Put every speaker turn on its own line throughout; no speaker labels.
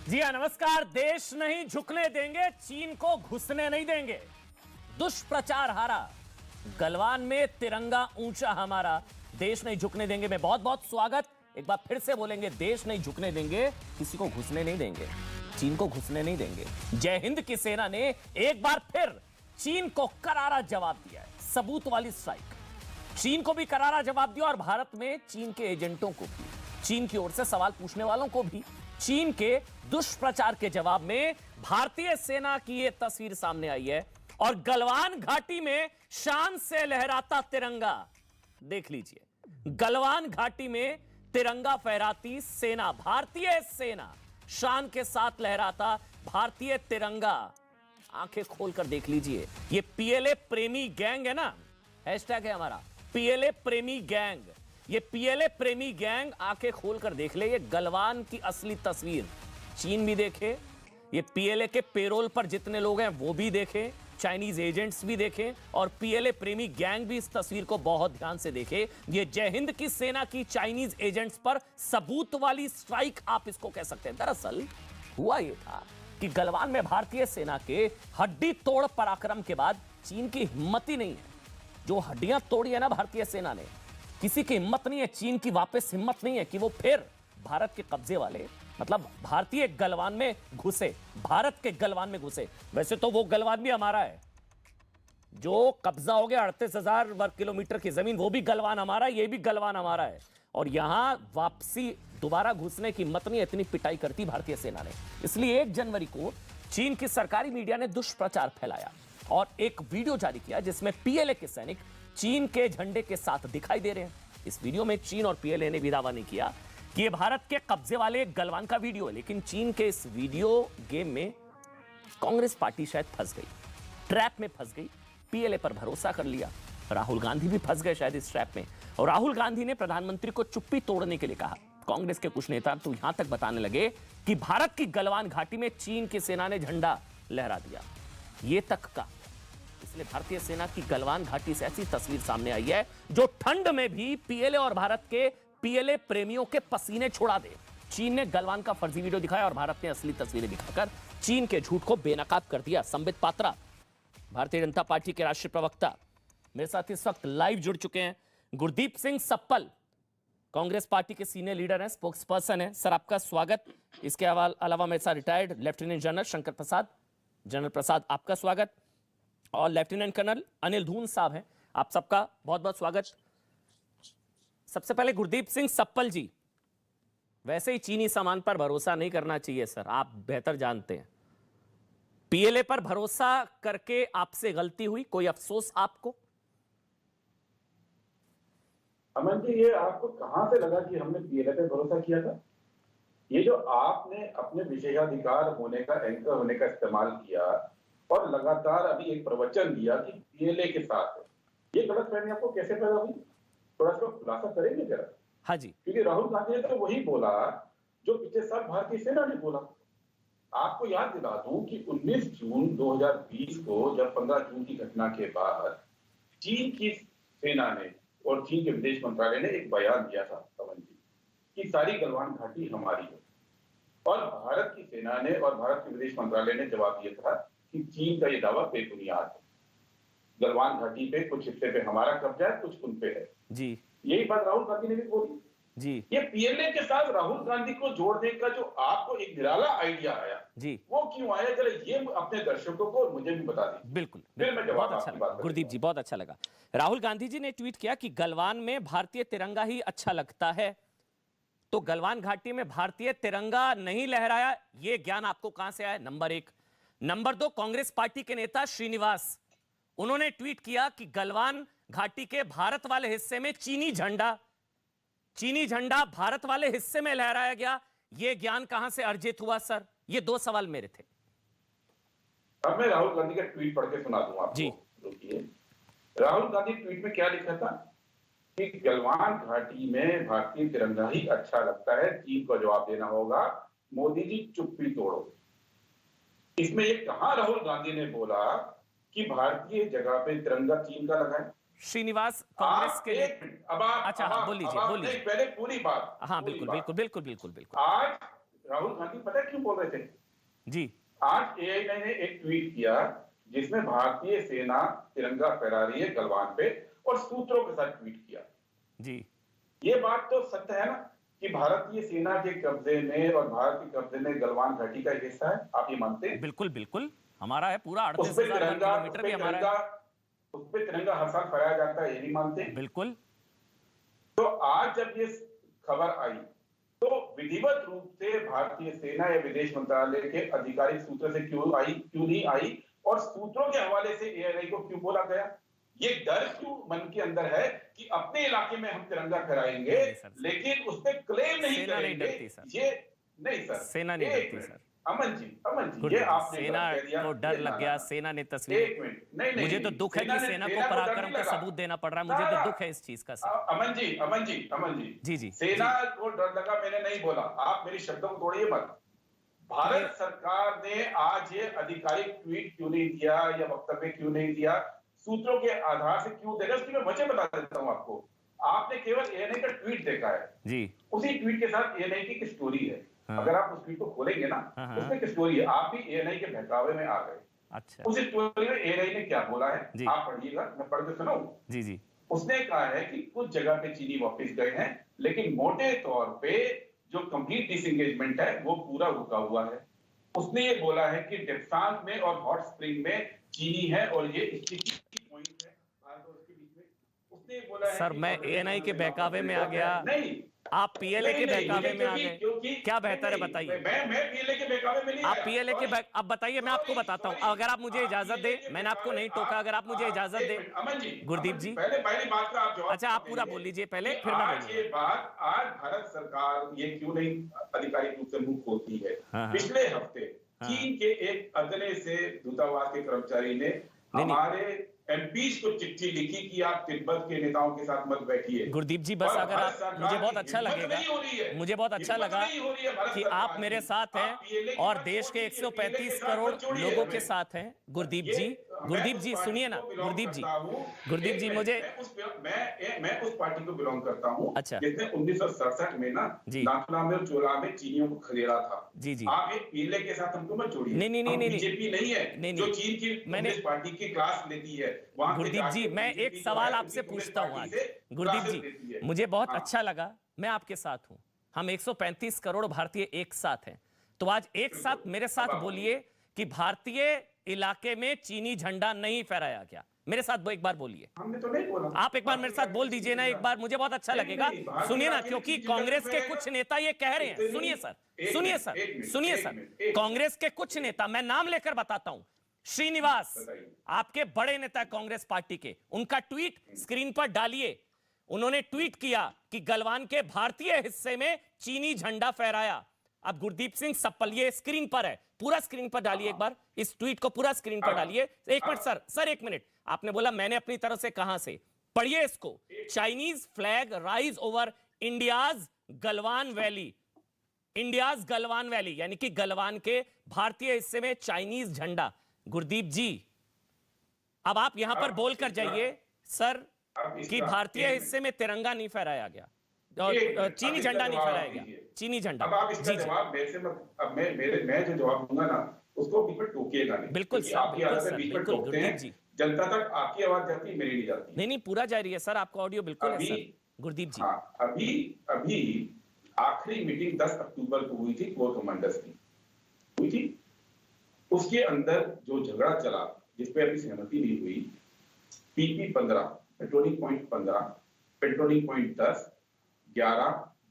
जी हाँ, नमस्कार। देश नहीं झुकने देंगे, चीन को घुसने नहीं देंगे। दुष्प्रचार हारा, गलवान में तिरंगा ऊंचा हमारा, देश नहीं झुकने देंगे में बहुत बहुत स्वागत। एक बार फिर से बोलेंगे, देश नहीं झुकने देंगे, किसी को घुसने नहीं देंगे, चीन को घुसने नहीं देंगे। जय हिंद की सेना ने एक बार फिर चीन को करारा जवाब दिया है, सबूत वाली स्ट्राइक। चीन को भी करारा जवाब दिया और भारत में चीन के एजेंटों को भी, चीन की ओर से सवाल पूछने वालों को भी। चीन के दुष्प्रचार के जवाब में भारतीय सेना की यह तस्वीर सामने आई है और गलवान घाटी में शान से लहराता तिरंगा देख लीजिए। गलवान घाटी में तिरंगा फहराती सेना, भारतीय सेना, शान के साथ लहराता भारतीय तिरंगा। आंखें खोलकर देख लीजिए। ये पीएलए प्रेमी गैंग है ना, हैशटैग है हमारा पीएलए प्रेमी गैंग। ये पीएलए प्रेमी गैंग आंखें खोलकर देख ले, ये गलवान की असली तस्वीर। चीन भी देखे, ये पीएलए के पेरोल पर जितने लोग हैं वो भी देखे, चाइनीज एजेंट्स भी देखें और पीएलए प्रेमी गैंग भी इस तस्वीर को बहुत ध्यान से देखे। ये जय हिंद की सेना की चाइनीज एजेंट्स पर सबूत वाली स्ट्राइक आप इसको कह सकते हैं। दरअसल हुआ यह था कि गलवान में भारतीय सेना के हड्डी तोड़ पराक्रम के बाद चीन की हिम्मत ही नहीं है। जो हड्डियां तोड़ी है ना भारतीय सेना ने, किसी की हिम्मत नहीं है, चीन की वापस हिम्मत नहीं है कि वो फिर भारत के कब्जे वाले, मतलब भारतीय गलवान में घुसे, भारत के गलवान में घुसे। वैसे तो वो गलवान भी हमारा है, जो कब्जा हो गया 38,000 वर्ग किलोमीटर की जमीन, वो भी गलवान हमारा है, ये भी गलवान हमारा है। और यहां वापसी दोबारा घुसने की हिम्मत नहीं, इतनी पिटाई करती भारतीय सेना ने। इसलिए 1 जनवरी को चीन की सरकारी मीडिया ने दुष्प्रचार फैलाया और एक वीडियो जारी किया जिसमें पीएलए के सैनिक चीन के झंडे के साथ दिखाई दे रहे हैं। इस वीडियो में चीन और पीएलए ने भी दावा नहीं किया कि यह भारत के कब्जे वाले गलवान का वीडियो है, लेकिन चीन के इस वीडियो गेम में कांग्रेस पार्टी शायद फंस गई, ट्रैप में फंस गई, पीएलए पर भरोसा कर लिया। राहुल गांधी भी फंस गए शायद इस ट्रैप में, और राहुल गांधी ने प्रधानमंत्री को चुप्पी तोड़ने के लिए कहा। कांग्रेस के कुछ नेता तो यहां तक बताने लगे कि भारत की गलवान घाटी में चीन की सेना ने झंडा लहरा दिया, ये तक का। इसलिए भारतीय सेना की गलवान घाटी से ऐसी तस्वीर सामने आई है जो ठंड में भी पीएलए और भारत के पीएलए प्रेमियों के पसीने छुड़ा दे। चीन ने गलवान का फर्जी वीडियो दिखाया और भारत ने असली तस्वीरें दिखाकर चीन के झूठ को बेनकाब कर दिया। संबित पात्रा, भारतीय जनता पार्टी के राष्ट्रीय प्रवक्ता, मेरे साथ इस वक्त लाइव जुड़ चुके हैं। गुरदीप सिंह सप्पल, कांग्रेस पार्टी के सीनियर लीडर हैं, स्पोक्स पर्सन है। सर, आपका स्वागत। इसके अलावा मेरे साथ रिटायर्ड लेफ्टिनेंट जनरल शंकर प्रसाद, जनरल प्रसाद, आपका स्वागत। और लेफ्टिनेंट कर्नल अनिल धून साहब हैं, आप सबका बहुत बहुत स्वागत। सबसे पहले गुरदीप सिंह सप्पल जी, वैसे ही चीनी सामान पर भरोसा नहीं करना चाहिए सर, आप बेहतर जानते हैं। पीएलए पर भरोसा करके आपसे गलती हुई, कोई अफसोस आपको?
अमन जी, ये आपको कहां से लगा कि हमने पीएलए पे भरोसा किया था? ये जो आपने अपने विशेषाधिकार होने का, एंकर होने का इस्तेमाल किया और लगातार अभी एक प्रवचन दिया कि पीएलए के साथ है, ये गलतफहमी आपको कैसे पैदा हुई? थोड़ा सा खुलासा करेंगे जरा?
हाँ जी।
क्योंकि राहुल गांधी ने तो वही बोला जो पिछले साल भारतीय सेना ने बोला। आपको याद दिला दूं कि 19 जून 2020 को, जब 15 जून की घटना के बाद चीन की सेना ने और चीन के विदेश मंत्रालय ने एक बयान दिया था अमन जी कि सारी गलवान घाटी हमारी है, और भारत की सेना ने और भारत के विदेश मंत्रालय ने जवाब दिया था कि चीन का यह दावा बेबुनियाद है। गलवान घाटी पे कुछ हिस्से पे हमारा कब्जा है, कुछ उन पे है जी। यही बात राहुल गांधी ने भी बोली जी। ये पीएलए के साथ राहुल गांधी को जोड़ने का जो आपको एक निराला आइडिया आया जी, वो क्यों आया? जरा ये अपने दर्शकों को और मुझे भी बता दें।
बिल्कुल,
फिर मैं जवाब
बहुत अच्छा लगा गुरदीप जी, बहुत अच्छा लगा। राहुल गांधी जी ने ट्वीट किया कि गलवान में भारतीय तिरंगा ही अच्छा लगता है, तो गलवान घाटी में भारतीय तिरंगा नहीं लहराया, ये ज्ञान आपको कहां से आया? नंबर 1। नंबर 2, कांग्रेस पार्टी के नेता श्रीनिवास, उन्होंने ट्वीट किया कि गलवान घाटी के भारत वाले हिस्से में चीनी झंडा भारत वाले हिस्से में लहराया गया, यह ज्ञान कहां से अर्जित हुआ सर? ये 2 सवाल मेरे थे।
अब मैं राहुल गांधी का ट्वीट पढ़ के सुना दूं आपको जी। रुकिए, राहुल गांधी ट्वीट में क्या लिखा था कि गलवान घाटी में भारतीय तिरंगा ही अच्छा लगता है, चीन को जवाब देना होगा, मोदी जी चुप्पी तोड़ो। इसमें ये कहां राहुल गांधी ने बोला कि भारतीय जगह पे तिरंगा चीन का लगा है?
श्रीनिवास कांग्रेस के
अब आप
अच्छा, हाँ, बोल लीजिए
पहले पूरी बात।
हाँ, बिल्कुल बिल्कुल बिल्कुल बिल्कुल बिल्कुल।
आज राहुल गांधी पता है क्यों बोल रहे थे?
जी
आज एआईएनआई ने एक ट्वीट किया जिसमें भारतीय सेना तिरंगा फहरा रही है गलवान पे, और सूत्रों के साथ ट्वीट किया।
जी
ये बात तो सत्य है ना कि भारतीय सेना के कब्जे में और भारत के कब्जे में गलवान घाटी का एक हिस्सा है, आप ये मानते हैं?
बिल्कुल बिल्कुल हमारा है, पूरा
उस पे
38,000
तिरंगा,
किलोमीटर भी हमारा है।
उस पे तिरंगा हर साल फहराया जाता है, ये नहीं मानते हैं?
बिल्कुल।
तो आज जब ये खबर आई तो विधिवत रूप से भारतीय सेना या विदेश मंत्रालय के आधिकारिक सूत्र से क्यों नहीं आई, और सूत्रों के हवाले से एआईएनआई को क्यों बोला गया? ये डर क्यों मन के अंदर है कि अपने इलाके में हम तिरंगा फहराएंगे लेकिन उस पर क्लेम नहीं करेंगे? ये नहीं सर,
सेना नहीं डरती सर।
अमन जी, ये आपने
सेना को डर लग गया, सेना ने तस्वीर।
एक मिनट, नहीं,
मुझे तो दुख है कि सेना को पराक्रम का सबूत देना पड़ रहा है, मुझे तो दुख है इस चीज का सर।
अमन जी,
जी
सेना को डर लगा मैंने नहीं बोला, आप मेरी शब्दों को तोड़िए मत। भारत सरकार ने आज ये आधिकारिक ट्वीट क्यों नहीं दिया या वक्तव्य क्यों नहीं दिया, सूत्रों के आधार से क्यों देगा, उसकी मैं वजह बता देता हूं आपको। आपने केवल एएनआई का ट्वीट देखा है
जी,
उसी ट्वीट के साथ एएनआई की एक स्टोरी है। अगर आप उस ट्वीट को खोलेंगे ना, उसमें एक स्टोरी है, आप भी एएनआई के बहकावे में आ गए।
अच्छा,
उस स्टोरी में एएनआई ने क्या बोला है आप पढ़िएगा, मैं पढ़ के सुनाऊं?
जी।
उसने कहा है कि कुछ जगह पे चीनी वापस गए हैं, लेकिन मोटे तौर पे जो कंप्लीट डिसएंगेजमेंट है वो पूरा रुका हुआ है। उसने ये बोला है कि डेप्सांग में और हॉट स्प्रिंग में चीनी है और ये स्टिकी पॉइंट है भारत और उसके बीच में। उसने ये बोला है
सर मैं एएनआई के बहकावे में आ गया,
नहीं
आप पीएलए के बहकावे में आ गए, क्या बेहतर है बताइए?
मैं पीएलए के बहकावे में नहीं
आप
आया।
पीएलए के अब बताइए, मैं आपको बताता हूं, अगर आप मुझे इजाजत दे, मैंने आपको नहीं टोका, अगर आप मुझे इजाजत दे
अमन जी,
गुरदीप जी,
पहले बात का आप जवाब।
अच्छा आप पूरा बोल लीजिए पहले, फिर मैं
आज ये बात, आज भारत सरकार ये क्यों नहीं आधिकारिक रूप से मुंह खोलती है? पिछले हफ्ते चीन के एक अदने से दूतावास के कर्मचारी ने हमारे एमपीज को चिट्ठी लिखी कि आप तिब्बत के नेताओं के साथ मत बैठिए।
गुरदीप जी बस अगर आप, मुझे बहुत अच्छा लगेगा, मुझे बहुत अच्छा लगा कि आप मेरे साथ हैं और देश के 135 करोड़ लोगों के साथ हैं। गुरदीप जी सुनिए ना, गुरदीप जी मुझे,
मैं उस पार्टी को बिलोंग करता हूँ
अच्छा,
जिसने 1967 में ना नाथुला में चोला में चीनियों को खदेड़ा था।
जी
आप एक पीले के साथ हमको मत जोड़िए।
नहीं
बीजेपी नहीं है जो चीन की कम्युनिस्ट पार्टी की क्लास लेती है।
गुरदीप जी मैं एक सवाल आपसे पूछता हूं आज, गुरदीप जी मुझे बहुत अच्छा लगा, मैं आपके साथ हूं, हम 135 करोड़ भारतीय एक साथ हैं, तो आज एक साथ मेरे साथ बोलिए कि भारतीय इलाके में चीनी झंडा नहीं फहराया गया। मेरे साथ एक बार बोलिए।
हमने तो नहीं बोला।
आप एक बार मेरे साथ बोल दीजिए ना एक बार, मुझे बहुत अच्छा लगेगा। सुनिए ना, क्योंकि कांग्रेस के कुछ नेता ये कह रहे हैं, सुनिए सर, कांग्रेस के कुछ नेता, मैं नाम लेकर बताता हूं, श्रीनिवास आपके बड़े नेता कांग्रेस पार्टी के, उनका ट्वीट स्क्रीन पर डालिए। उन्होंने ट्वीट किया कि गलवान के भारतीय हिस्से में चीनी झंडा फहराया। अब गुरदीप सिंह सप्पल, ये स्क्रीन पर है, पूरा स्क्रीन पर डालिए एक बार, इस ट्वीट को पूरा स्क्रीन पर डालिए। एक मिनट सर, एक मिनट, आपने बोला मैंने अपनी तरफ से, कहां से? पढ़िए इसको। Chinese flag rise over India's Galwan valley, India's Galwan valley, यानी कि गलवान के भारतीय हिस्से में चाइनीज झंडा। गुरदीप जी अब आप यहां पर बोलकर जाइए सर कि भारतीय हिस्से में तिरंगा नहीं फहराया गया और चीनी झंडा नहीं फहराया गया, चीनी झंडा।
अब आप इसका जवाब मेरे से मत, अब मैं जो जवाब दूंगा ना उसको बीच में टोकिएगा नहीं।
बिल्कुल सर,
आपकी आदत है बीच में टोकते हैं, जनता तक आपकी आवाज जाती है, मेरी नहीं जाती।
नहीं पूरा जा रही है सर, आपका ऑडियो बिल्कुल है सर। गुरदीप जी
अभी आखिरी मीटिंग 10 अक्टूबर को हुई थी, कोर कमांडर्स की हुई थी। उसके अंदर जो झगड़ा चला, जिसपे अभी सहमति नहीं हुई, PP 15, patrolling point 15, patrolling point 10, 11,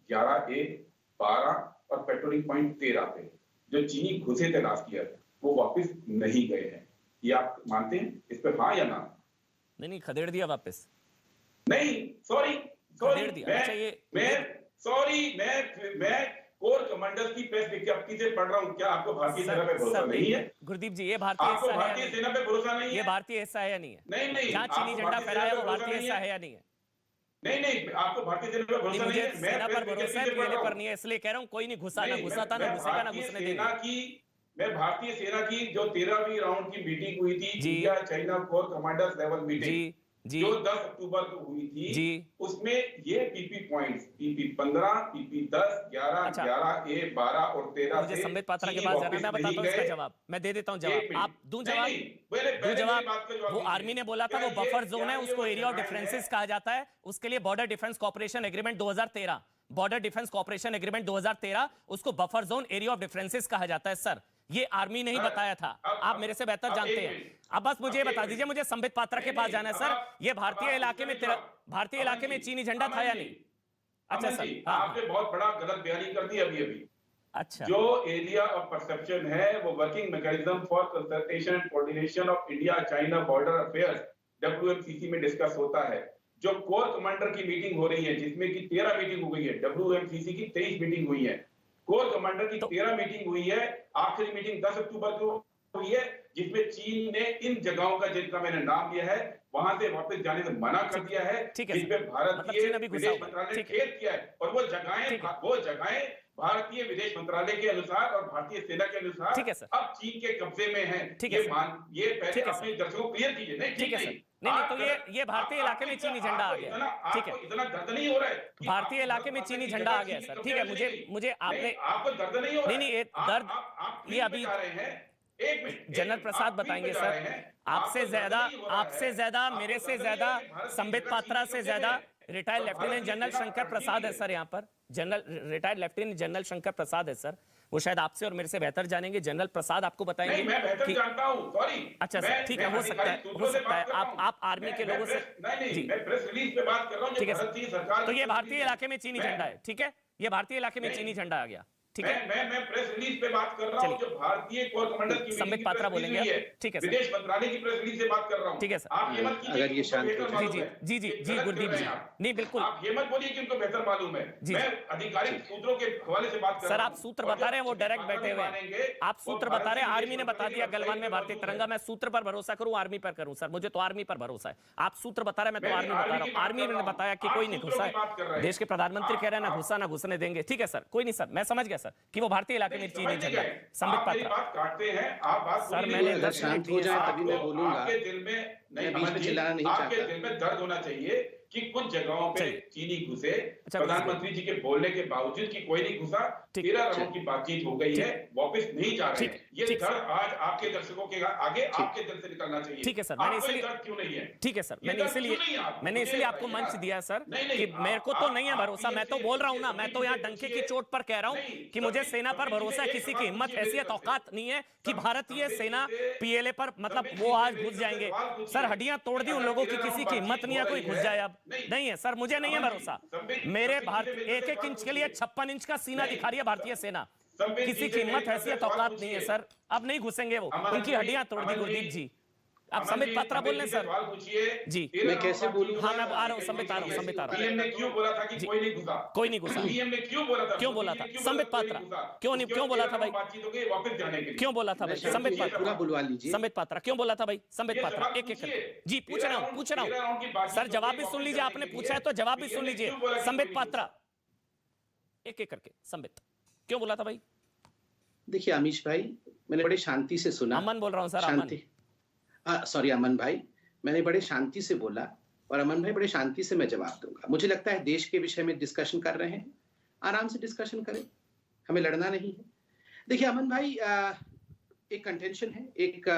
11A, 12 और पेट्रोलिंग पॉइंट 13 पे जो चीनी घुसे थे लास्ट ईयर, वो वापस नहीं गए हैं। ये आप मानते हैं इस पे, हाँ या ना?
नहीं खदेड़ दिया वापस।
नहीं सॉरी मैं कोर कमांडर्स की प्रेस विज्ञप्ति से पढ़ रहा हूं। क्या आपको भारतीय सेना पे भरोसा नहीं है?
गुरदीप जी ये भारतीय
सेना पे भरोसा नहीं है?
ये भारतीय हिस्सा है या नहीं है?
नहीं
जहां चीनी झंडा फहराया वो भारतीय हिस्सा है या नहीं है?
नहीं आपको भारतीय सेना पर भरोसा नहीं है?
सेना पर भरोसा है, पीएलए पर नहीं है, इसलिए कह रहा हूं कोई नहीं घुसा, ना घुसा था, ना घुसेगा, ना घुसने देंगे।
मैं भारतीय सेना की जो 13वीं राउंड की मीटिंग हुई थी, India China core commanders level meeting,
जी
जो 10 अक्टूबर को हुई थी
जी
उसमें ये पीपी पॉइंट्स पीपी 15, पीपी 10, 11,
अच्छा
11A, 12 और 13
मुझे
से
संबित पात्रा के
चीनी
पास जाना है,
वापस
मैं
नहीं
बताता हूँ इसका
गए।
जवाब, मैं दे देता हूँ
एक
जवाब,
मिनट,
आप दूं
नहीं
जवाब,
नहीं, पहले
दूं
पहले मेरी
जवाब।
बात का जवाब
वो
दीजिए।
आर्मी ने बोला था
क्या
वो बफर जोन है,
क्या ये
उसको
वो
एरिया ऑफ
जगह
डिफरेंसेस
है?
कहा जाता है, उसके लिए border defence cooperation agreement 2013, border defence cooperation agreement 2013, उसको buffer zone area of differences कहा जाता है सर। ये आर्मी ने ही
सर,
बताया था, आप मेरे से बेहतर
अब
जानते
एक
हैं।
मिनट,
अब बस मुझे
अब
बता
एक
दीजिए,
मिनट।
मुझे संबित पात्रा के
नहीं
पास
नहीं,
जाना है
अब
सर।
आप
ये
अब
भारतीय
आप
इलाके में
इसका जवाब-
भारतीय
अमन
इलाके में
जी,
चीनी झंडा था
अमन
या
जी,
नहीं? अच्छा
अमन
सर,
जी,
हाँ हाँ,
आपने बहुत बड़ा गलत बयानी कर दी अभी अभी।
अच्छा
जो एरिया ऑफ परसेप्शन है वो working mechanism for consultation and coordination of India China border affairs WMCC में डिस्कस होता है। जो कोर कमांडर की मीटिंग हो रही है जिसमें कि 13 मीटिंग हो गई है, WMCC की 23 मीटिंग हुई है, कोर कमांडर की
तो
13 मीटिंग हुई है, आखिरी मीटिंग 10 अक्टूबर को हुई है जिसमें चीन ने इन जगहों का जिनका मैंने नाम लिया है वहां से वापस जाने से मना कर दिया है,
ठीक है
जिसमें
सर, मतलब
भारतीय
चीन अभी घुसा
विदेश
हुआ है,
मंत्रालय ने
ठीक है
खेद किया है और
ठीक है
वो जगहें भारतीय विदेश मंत्रालय के अनुसार और भारतीय सेना के अनुसार
ठीक है सर,
अब चीन के कब्जे में है।
ठीक है
ये
सर,
पहले
ठीक है
अपने
सर,
दर्शकों को क्लियर कीजिए। नहीं
ठीक
ठीक
है सर,
नहीं,
नहीं नहीं,
आप
तो
गलत-
ये भारतीय
आप-
इलाके
आपको
में चीनी
इतना-
झंडा आ
आपको
गया
इतना
है, ठीक
आपको
है,
इतना दर्द नहीं हो रहा है कि
भारतीय
आप
इलाके में
भारत
चीनी
की
झंडा
जगह
आ गया
चीन के
सर,
कब्जे
ठीक है,
में चली गई।
मुझे आपने
नहीं, आपको दर्द नहीं हो रहा
नहीं नहीं,
है।
ये दर्द
आप
ये
फील्ड
अभी
पे जा रहे हैं। एक मिनट,
जनरल
आप
प्रसाद
फील्ड पे
बताएंगे
जा
सर,
रहे हैं।
आपसे
आपको दर्द
ज्यादा
नहीं हो रहा
आपसे
है।
ज्यादा
आपको
मेरे से
दर्द नहीं
ज्यादा
है कि भारत की
संबित
जगह
पात्रा
चीन के
से
कब्जे
ज्यादा
में है।
रिटायर्ड
और भारत
लेफ्टिनेंट
की
जनरल
सेना
शंकर
अड़ती
प्रसाद है
है।
सर, यहाँ पर general retired lieutenant general Shankar Prasad है सर, वो शायद आपसे और मेरे से बेहतर जानेंगे। जनरल प्रसाद आपको
नहीं,
बताएंगे
मैं बेहतर
कि
जानता हूं, सॉरी।
अच्छा सर, ठीक है, हो सकता है आप आर्मी के लोगों से जी,
मैं प्रेस रिलीज पे बात कर रहा हूं जो
ठीक है सर,
भारतीय सरकार
तो
की
ये
प्रेस
भारतीय
रिलीज
इलाके में चीनी झंडा है, ठीक है, ये भारतीय इलाके में
नहीं,
चीनी झंडा आ गया, ठीक है,
मैं प्रेस रिलीज पे बात कर रहा हूं
चलिए।
जो भारतीय कोर कमांडर की
संबित
मीटिंग की
पात्रा
प्रेस रिलीज
बोलेंगे
हुई है,
आप, ठीक है सर,
विदेश मंत्रालय की प्रेस रिलीज से बात कर रहा हूं।
ठीक है सर,
आप ये मत कीजिए
अगर
कि
ये
उनको
शांत
बेहतर
हो
मालूम
जी
है
जी जी
कि
जी
गलत
गुरदीप
कर रहे
जी,
हैं आप।
नहीं बिल्कुल,
आप ये मत बोलिए कि उनको बेहतर मालूम है।
जी,
मैं आधिकारिक सूत्रों के हवाले से बात कर
सर
रहा
आप
हूं।
सूत्र
और
बता रहे हैं, वो
जब
डायरेक्ट
पाकिस्तान
बैठे हुए
मानेंगे,
हैं, आप
वो
सूत्र
भारत
बता रहे हैं,
की
आर्मी ने
विदेश
बता दिया
मंत्रालय
गलवान में
की
भारतीय
वेबसाइट
तिरंगा, मैं सूत्र पर भरोसा करूं आर्मी पर करूं सर, मुझे तो आर्मी पर भरोसा है। आप सूत्र बता रहे हैं, मैं तो
मैं
आर्मी बता रहा
आर्मी की
हूं,
बात
आर्मी
कर
ने
रहा हूं।
बताया कि
आप
कोई नहीं
सूत्रों
घुसा
की बात कर रहे
है,
हैं।
देश के प्रधानमंत्री कह रहे हैं ना घुसा ना घुसने देंगे, ठीक है सर, कोई नहीं सर, मैं समझ गया सर कि वो भारतीय इलाके में चीनी झंडा है। संबित
आप मेरी
पात्रा
बात काटते हैं, आप बात
सर,
पूरी
मैंने
नहीं
अगर
10
शांत
मिनट
हो
दिए
जाए
सर,
तभी मैं बोलूंगा।
आपके दिल में नहीं,
मैं बीच में
अमन जी,
चिल्लाना नहीं
आपके
चाहता।
दिल में दर्द होना चाहिए कि कुछ जगहों पे
चलिए।
चीनी घुसे,
अच्छा,
प्रधानमंत्री जी के बोलने के बावजूद कि कोई नहीं घुसा,
ठीक।
13 राउंड की बातचीत हो गई है, वापस नहीं जा रहे
ठीक,
हैं। ये
ठीक,
दर्द आज आपके दर्शकों के आगे आपके दिल से निकलना चाहिए।
ठीक है सर, मैंने
आपको ये
इसलिए
दर्द क्यों नहीं है?
ठीक है सर,
ये
मैंने
दर्द
इसलिए
क्यों नहीं है आपको?
मैंने
मुझे
इसलिए आपको
बताइए
मंच
ना।
दिया सर
नहीं, नहीं,
कि मेरे को तो नहीं है
आप
भरोसा, मैं तो
PMC
बोल रहा हूं ना, मैं तो यहाँ
पूछिए,
डंके की चोट पर कह रहा हूँ
नहीं,
कि मुझे
सभी-
सेना पर
सभी
भरोसा है,
चीजें
किसी
एक
की
सवाल
हिम्मत
पूछिए
हैसियत
मेरी तरफ से।
औकात नहीं है कि भारतीय
सभी
सेना
चीजें-
पीएलए पर मतलब
सभी
वो आज
चीजें
घुस
मेरी
जाएंगे
सवाल पूछिए।
सर, हड्डियां तोड़ दी उन
अगर
लोगों की,
13
किसी की
राउंड
हिम्मत नहीं है
बातचीत
कोई
हो
घुस
रही
जाए अब,
नहीं।
नहीं है सर, मुझे नहीं है
अमन जी,
भरोसा,
संबित-
मेरे
संबित
भारत
जी से मेरे
1-1
सवाल
इंच के लिए
पूछिए।
56 इंच का सीना
नहीं,
दिखा रही है भारतीय सेना,
संबित
किसी
जी
की
से
हिम्मत
मेरी तरफ से
हैसियत
सवाल
औकात नहीं है
पूछिए।
सर, अब नहीं घुसेंगे वो,
अमन
उनकी
जी,
हड्डियां तोड़ दी
अमन
गुरदीप
जी,
जी। आप
अमन
संबित
जी,
पात्रा बोल रहे हैं सर,
सवाल पूछिए।
जी।
13
मैं कैसे
राउंड
बोलूं?
बातचीत
हाँ, मैं
हो
आ रहा हूं,
रही है,
संबित आ रहा हूं, संबित आ रहा हूं।
पीएम ने क्यों बोला था कि
जी।
कोई नहीं घुसा?
कोई नहीं घुसा।
पीएम ने क्यों बोला था?
क्यों बोला
मोदी
था?
जी ने क्यों
संबित
बोला कोई
पात्रा।
नहीं घुसा?
क्यों नहीं-
उसके
क्यों
बाद
बोला
13
था भाई?
राउंड बातचीत हो गई वापस जाने के लिए।
क्यों बोला था भाई?
मैं
संबित
शांति से
पात्रा
पूरा बुलवा लीजिए।
संबित पात्रा क्यों बोला था भाई? संबित
ये
पात्रा
सवाल
एक एक
पूछिए।
करके जी पूछ रहा हूँ
13 राउंड की बातचीत
सर,
हो
जवाब
गई,
भी सुन
वापस
लीजिए,
जाने
आपने
के
पूछा है
लिए।
तो जवाब भी
पीएम
सुन
ने
लीजिए।
क्यों बोला कि
संबित
कोई नहीं
पात्रा एक एक करके, संबित क्यों बोला था भाई?
देखिए अमीश भाई, मैंने बड़े शांति से सुना।
अमन बोल रहा हूँ सर, अमन।
शांति, सॉरी अमन भाई, मैंने बड़े शांति से बोला और अमन भाई बड़े शांति से मैं जवाब दूंगा। मुझे लगता है देश के विषय में डिस्कशन कर रहे हैं, आराम से डिस्कशन करें, हमें लड़ना नहीं है। देखिए अमन भाई, एक कंटेंशन है, एक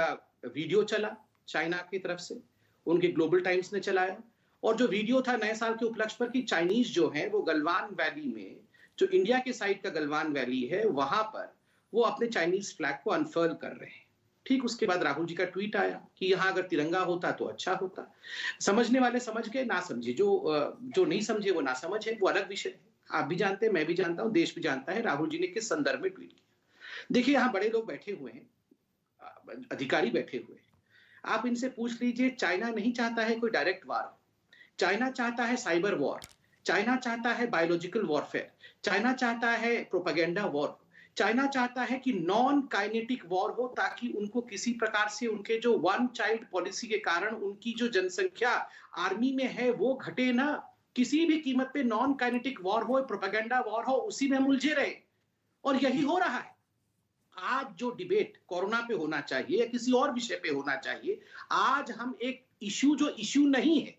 वीडियो चला चाइना की तरफ से, उनके ग्लोबल टाइम्स ने चलाया, और जो वीडियो था नए साल के उपलक्ष्य पर कि चाइनीज जो है वो गलवान वैली में, जो इंडिया के साइड का गलवान वैली है, वहां पर वो अपने चाइनीज फ्लैग को अनफर्ल कर रहे हैं। ठीक उसके बाद राहुल जी का ट्वीट आया कि यहाँ अगर तिरंगा होता तो अच्छा होता। समझने वाले समझ गए, ना समझे जो नहीं समझे वो ना समझे, वो अलग विषय है। आप भी जानते हैं, मैं भी जानता हूं, देश भी जानता है राहुल जी ने किस संदर्भ में ट्वीट किया। देखिए यहाँ बड़े लोग बैठे हुए हैं, अधिकारी बैठे हुए हैं, आप इनसे पूछ लीजिए। चाइना नहीं चाहता है कोई डायरेक्ट वार, चाइना चाहता है साइबर वॉर, चाइना चाहता है बायोलॉजिकल वॉरफेयर, चाइना चाहता है प्रोपेगेंडा वॉर, चाइना चाहता है कि नॉन काइनेटिक वॉर हो, ताकि उनको किसी प्रकार से उनके जो वन चाइल्ड पॉलिसी के कारण उनकी जो जनसंख्या आर्मी में है वो घटे ना, किसी भी कीमत पे नॉन काइनेटिक वॉर हो, प्रोपेगेंडा वॉर हो, उसी में उलझे रहे। और यही हो रहा है। आज जो डिबेट कोरोना पे होना चाहिए या किसी और विषय पे होना चाहिए, आज हम एक इश्यू जो इश्यू नहीं है।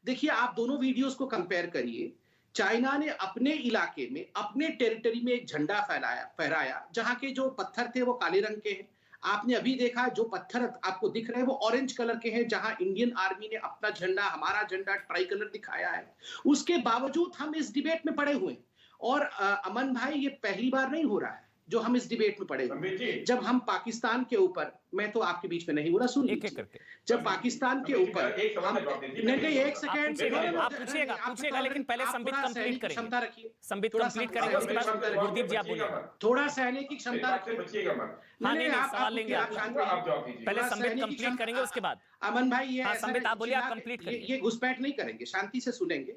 देखिए, आप दोनों वीडियोस को कंपेयर करिए। चाइना ने अपने इलाके में, अपने टेरिटरी में एक झंडा फहराया, जहां के जो पत्थर थे वो काले रंग के हैं। आपने अभी देखा जो पत्थर आपको दिख रहे हैं वो ऑरेंज कलर के हैं, जहां इंडियन आर्मी ने अपना झंडा, हमारा झंडा ट्राई कलर दिखाया है। उसके बावजूद हम इस डिबेट में पड़े हुए हैं। और अमन भाई, ये पहली बार नहीं हो रहा है जो हम इस डिबेट में पड़े हुए हैं। जब हम पाकिस्तान के ऊपर, मैं तो आपके बीच में नहीं बोला, सुन लीजिए। जब पाकिस्तान के ऊपर नहीं, एक सेकंड
आप पूछिएगा, लेकिन पहले संबित कंप्लीट करेंगे। क्षमता रखिए, संबित कंप्लीट करेंगे, उसके बाद गुरदीप जी आप बोलिए।
थोड़ा सहने की क्षमता रखिए।
नहीं, सवाल लेंगे आप, पहले संबित कंप्लीट करेंगे, उसके बाद
अमन भाई ये
संबित आप बोलिए, आप कंप्लीट करिए।
ये घुसपैठ नहीं करेंगे, शांति से सुनेंगे।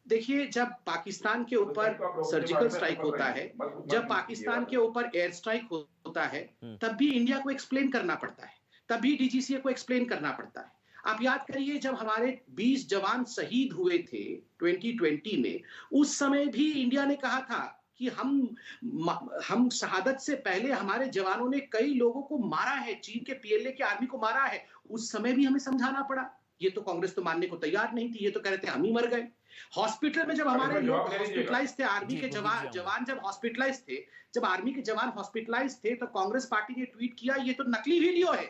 देखिए, जब पाकिस्तान के ऊपर सर्जिकल स्ट्राइक होता है, जब पाकिस्तान के ऊपर एयर स्ट्राइक होता है, तब भी इंडिया को एक्सप्लेन करना पड़ता है, तब भी डीजीसीए को एक्सप्लेन करना पड़ता है। आप याद करिए, जब हमारे 20 जवान शहीद हुए थे 2020 में, उस समय भी इंडिया ने कहा था कि हम शहादत से पहले हमारे जवानों ने कई लोगों को मारा है, चीन के पीएलए की आर्मी को मारा है। उस समय भी हमें समझाना पड़ा। ये तो कांग्रेस तो मानने को तैयार नहीं थी, ये तो कह रहे थे हम ही मर गए। हॉस्पिटल में जब हमारे लोग हॉस्पिटलाइज थे, आर्मी के जवान जब हॉस्पिटलाइज थे, जब आर्मी के जवान हॉस्पिटलाइज थे, तो कांग्रेस पार्टी ने ट्वीट किया, ये तो नकली वीडियो है,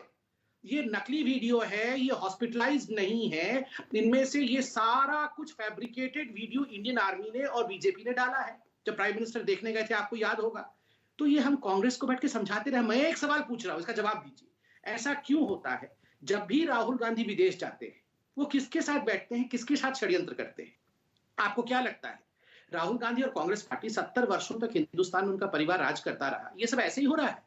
ये नकली वीडियो है, ये हॉस्पिटलाइज नहीं है, इनमें से ये सारा कुछ फैब्रिकेटेड वीडियो इंडियन आर्मी ने और बीजेपी ने डाला है। जब प्राइम मिनिस्टर देखने गए थे, आपको याद होगा। तो ये हम कांग्रेस को बैठ के समझाते रहे। मैं एक सवाल पूछ रहा हूं, इसका जवाब दीजिए। ऐसा क्यों होता है जब भी राहुल गांधी विदेश जाते हैं, वो किसके साथ बैठते हैं, किसके साथ षड्यंत्र करते हैं? आपको क्या लगता है? राहुल गांधी और कांग्रेस पार्टी 70 वर्षों तक हिंदुस्तान में उनका परिवार राज करता रहा, ये सब ऐसे ही हो रहा है।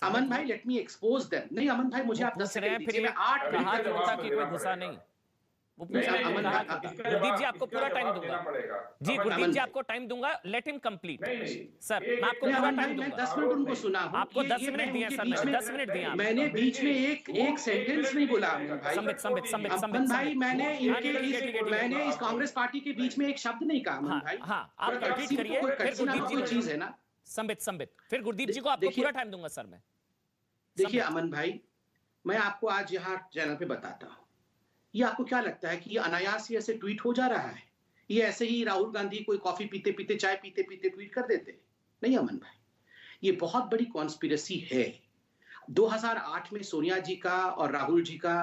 अमन भाई, लेट मी एक्सपोज देम। नहीं अमन भाई, मुझे आप 10 सेकंड दीजिए, मैं 8 मिनट
कहा कि कोई गुस्सा नहीं। वो पूछ रहे हैं, गुरदीप जी आपको पूरा टाइम दूंगा। जी गुरदीप जी आपको टाइम दूंगा, लेट हिम कंप्लीट। सर मैं आपको पूरा टाइम दूंगा।
10 मिनट उनको सुना हूं।
आपको 10 मिनट दिए सर, मैंने 10 मिनट दिए।
मैंने बीच में एक सेंटेंस नहीं बोला भाई। अमन भाई, मैंने इस कांग्रेस पार्टी के बीच में एक शब्द नहीं कहा अमन भाई।
हां, आप कंप्लीट करिए, फिर गुरदीप जी
कोई चीज है ना।
संबित फिर गुरदीप जी को आपको पूरा टाइम दूंगा सर मैं।
देखिए अमन भाई, मैं आपको आज यहाँ चैनल पे बताता हूँ, ये आपको क्या लगता है कि ये अनायास ही ऐसे ट्वीट हो जा रहा है? ये ऐसे ही राहुल गांधी कोई कॉफी पीते पीते, चाय पीते पीते ट्वीट कर देते हैं? नहीं अमन भाई, ये बहुत बड़ी कॉन्स्पिरेसी है। 2008 में सोनिया जी का और राहुल जी का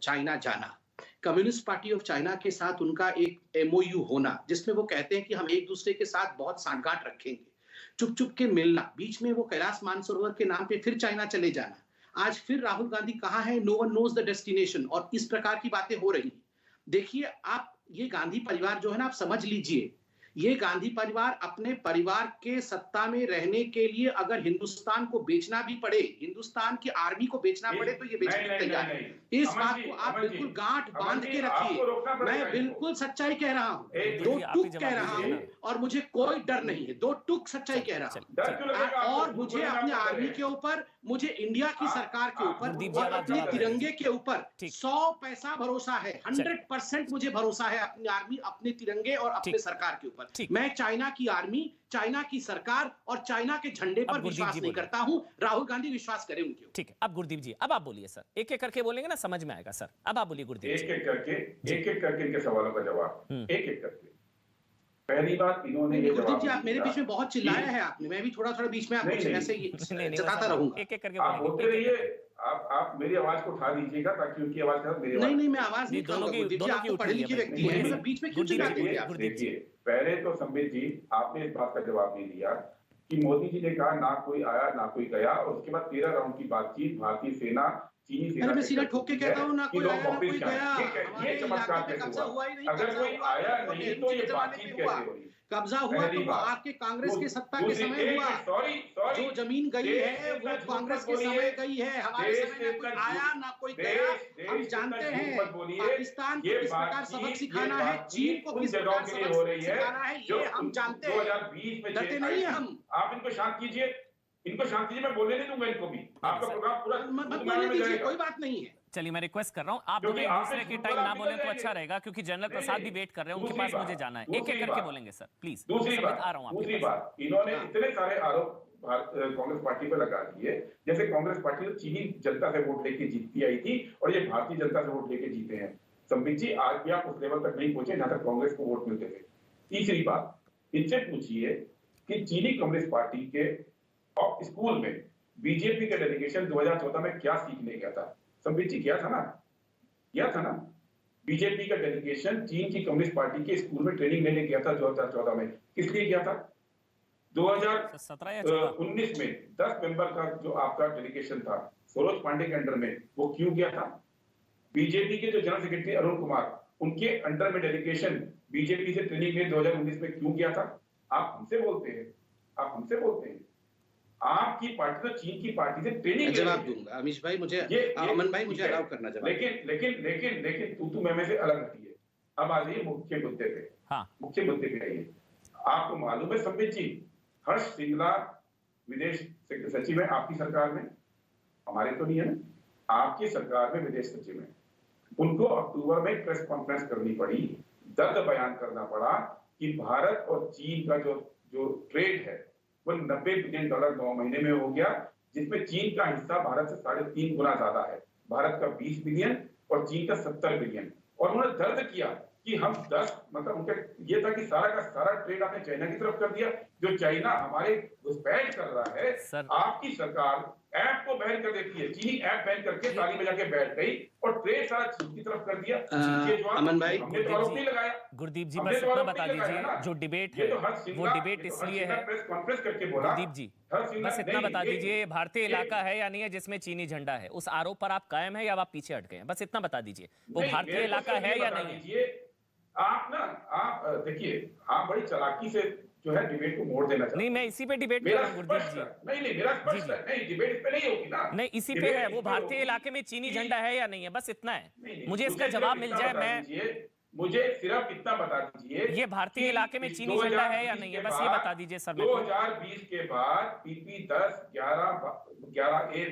चाइना जाना, कम्युनिस्ट पार्टी ऑफ चाइना के साथ उनका एक MOU होना, जिसमें वो कहते हैं कि हम एक दूसरे के साथ बहुत सांठगांठ रखेंगे, चुप चुप के मिलना, बीच में वो कैलाश मानसरोवर के नाम पे फिर चाइना चले जाना, आज फिर राहुल गांधी कहाँ है, no one knows the destination, और इस प्रकार की बातें हो रही हैं। देखिए आप, ये गांधी परिवार जो है ना, आप समझ लीजिए, ये गांधी परिवार अपने परिवार के सत्ता में रहने के लिए अगर हिंदुस्तान को बेचना भी पड़े, हिंदुस्तान की आर्मी को बेचना पड़े, तो ये बेचने के तैयार है। इस बात को आप बिल्कुल गांठ बांध के रखिए। मैं बिल्कुल सच्चाई कह रहा हूँ, 2 टुक कह रहा हूँ, और मुझे कोई डर नहीं है, 2 टुक सच्चाई कह रहा हूँ। और मुझे अपने आर्मी के ऊपर, मुझे इंडिया की सरकार के ऊपर और अपने तिरंगे के ऊपर 100 पैसा भरोसा है, 100% मुझे भरोसा है अपनी आर्मी, अपने तिरंगे और अपने सरकार के ऊपर। मैं चाइना की आर्मी, चाइना की सरकार और चाइना के झंडे पर विश्वास नहीं करता हूं। राहुल गांधी विश्वास करें उनके ऊपर।
ठीक है, अब गुरदीप जी अब आप बोलिए सर, एक एक करके बोलेंगे ना, समझ में आएगा सर। अब आप बोलिए गुरदीप जी।
एक एक करके इनके सवालों का जवाब, एक एक करके। पहली बात, इन्होंने
गुरदीप जी, आप मेरे बीच में बहुत चिल्लाया है आपने, मैं भी थोड़ा थोड़ा बीच में आपको ऐसे ही जताता रहूंगा।
एक एक करके
आप बोलते रहिए, आप मेरी आवाज को उठा दीजिएगा ताकि उनकी आवाज का मेरी
नहीं, मैं आवाज नहीं उठाऊंगा। गुरदीप जी, आप तो पढ़े लिखे व्यक्ति हैं, मतलब बीच में क्यों चिल्लाते हैं आप?
देखिए, पहले तो संबित जी, आपने इस बात का जवाब नहीं दिया कि मोदी जी ने कहा ना कोई आया ना कोई गया, और उसके बाद 13 राउंड की बातचीत भारतीय सेना, चीनी सेना।
मैं सीधा ठोक के कहता हूं, ना कोई आया ना कोई गया।
ये चमत्कार कैसे हुआ? अगर कोई आया नहीं तो ये बातचीत कैसे हुई?
कब्जा हुआ तो आपके कांग्रेस के सत्ता के समय हुआ। जो जमीन गई है वो कांग्रेस के समय गई है, हमारे समय में कोई आया ना कोई गया। हम जानते हैं पाकिस्तान को किस प्रकार सबक सिखाना है, चीन को किस प्रकार सबक सिखाना है, ये हम जानते हैं।
2020 में
डरते नहीं है हम।
आप इनको शांत कीजिए, इनको शांत कीजिए, मैं बोलने नहीं दूंगा इनको भी। आपका प्रोग्राम पूरा
मत बोलने दीजिए, कोई बात नहीं है।
चलिए मैं रिक्वेस्ट कर रहा हूं, आप दोनों एक दूसरे की टाइम ना बोलें तो अच्छा रहेगा, क्योंकि जनरल प्रसाद भी वेट कर रहे हैं, उनके पास मुझे जाना है। एक एक करके बोलेंगे सर, प्लीज।
दूसरी बात, इन्होंने इतने सारे आरोप कांग्रेस पार्टी पे लगा दिए। जैसे कांग्रेस पार्टी तो चीनी जनता से वोट लेके जीतती आई थी और ये भारतीय जनता से वोट लेके जीते हैं। संबित जी, आज भी आप उस लेवल तक नहीं पहुंचे जहां तक कांग्रेस को वोट मिलते थे। तीसरी बात, इनसे पूछिए कि चीनी कम्युनिस्ट पार्टी के स्कूल में बीजेपी का डेलीगेशन 2014 में क्या सीखने गया था? संबित जी, गया था ना? बीजेपी का डेलीगेशन चीन की कम्युनिस्ट पार्टी के स्कूल में ट्रेनिंग लेने गया था 2014 में। किस लिए गया था? 2019 में 10 मेंबर का जो आपका डेलीगेशन था सरोज पांडे के अंडर में, वो क्यों गया था? बीजेपी के जो जनरल सेक्रेटरी अरुण कुमार, उनके अंडर में डेलीगेशन बीजेपी से ट्रेनिंग में 2019 में क्यों गया था? आप हमसे बोलते हैं। आपकी पार्टी तो चीन की पार्टी से ट्रेनिंग
जवाब दूंगा अमीश भाई, मुझे अमन भाई मुझे अलाउ करना जवाब।
लेकिन तू मैं से अलग हटिए। अब आ जाइए मुख्य मुद्दे पे। हाँ, मुख्य मुद्दे पे आइए। आपको मालूम है संबित जी, हर्ष सिंगला विदेश सचिव है आपकी सरकार में, हमारे तो नहीं है ना, आपकी सरकार में विदेश सचिव है। उनको अक्टूबर में प्रेस कॉन्फ्रेंस करनी पड़ी, दर्द बयान करना पड़ा कि भारत और चीन का जो ट्रेड है वो $90 बिलियन 9 महीने में हो गया, जिसमें चीन का हिस्सा भारत से 3.5 गुना ज्यादा है। भारत का 20 बिलियन और चीन का 70 बिलियन। और उन्होंने दर्द किया कि हम 10 मतलब उनका ये था कि सारा का सारा ट्रेड आपने चाइना की तरफ कर दिया, जो चाइना हमारे घुसपैठ कर रहा है। आपकी सरकार ऐप को बैन कर देती है, चीनी ऐप बैन करके ताली बजा के बैठ गई और ट्रेड सारा चीन की तरफ कर दिया।
अमन भाई,
हमने तो आरोप नहीं लगाया।
गुरदीप जी, बस इतना बता दीजिए, जो डिबेट है वो डिबेट इसलिए है,
प्रेस कॉन्फ्रेंस करके बोला।
गुरदीप जी बस इतना बता दीजिए, भारतीय इलाका है या नहीं है जिसमें चीनी झंडा है? उस आरोप पर आप कायम है या आप पीछे हट गए हैं? बस इतना बता दीजिए, वो भारतीय इलाका है या नहीं है?
आप देखिए, आप बड़ी चालाकी से जो है डिबेट को मोड़ देना चाहते हैं।
नहीं, मैं इसी पे डिबेट कर रहा हूं गुरदीप जी।
नहीं, मेरा स्पष्ट है। नहीं, डिबेट इस पे नहीं होगी ना।
नहीं, इसी पे है, वो भारतीय इलाके में चीनी झंडा है या नहीं है, बस इतना है। मुझे इसका जवाब मिल जाए।
मुझे सिर्फ इतना बता दीजिए,
ये भारतीय इलाके में चीनी झंडा है या नहीं है, बस ये बता दीजिए सर।
2020 के बाद PP 10, 11,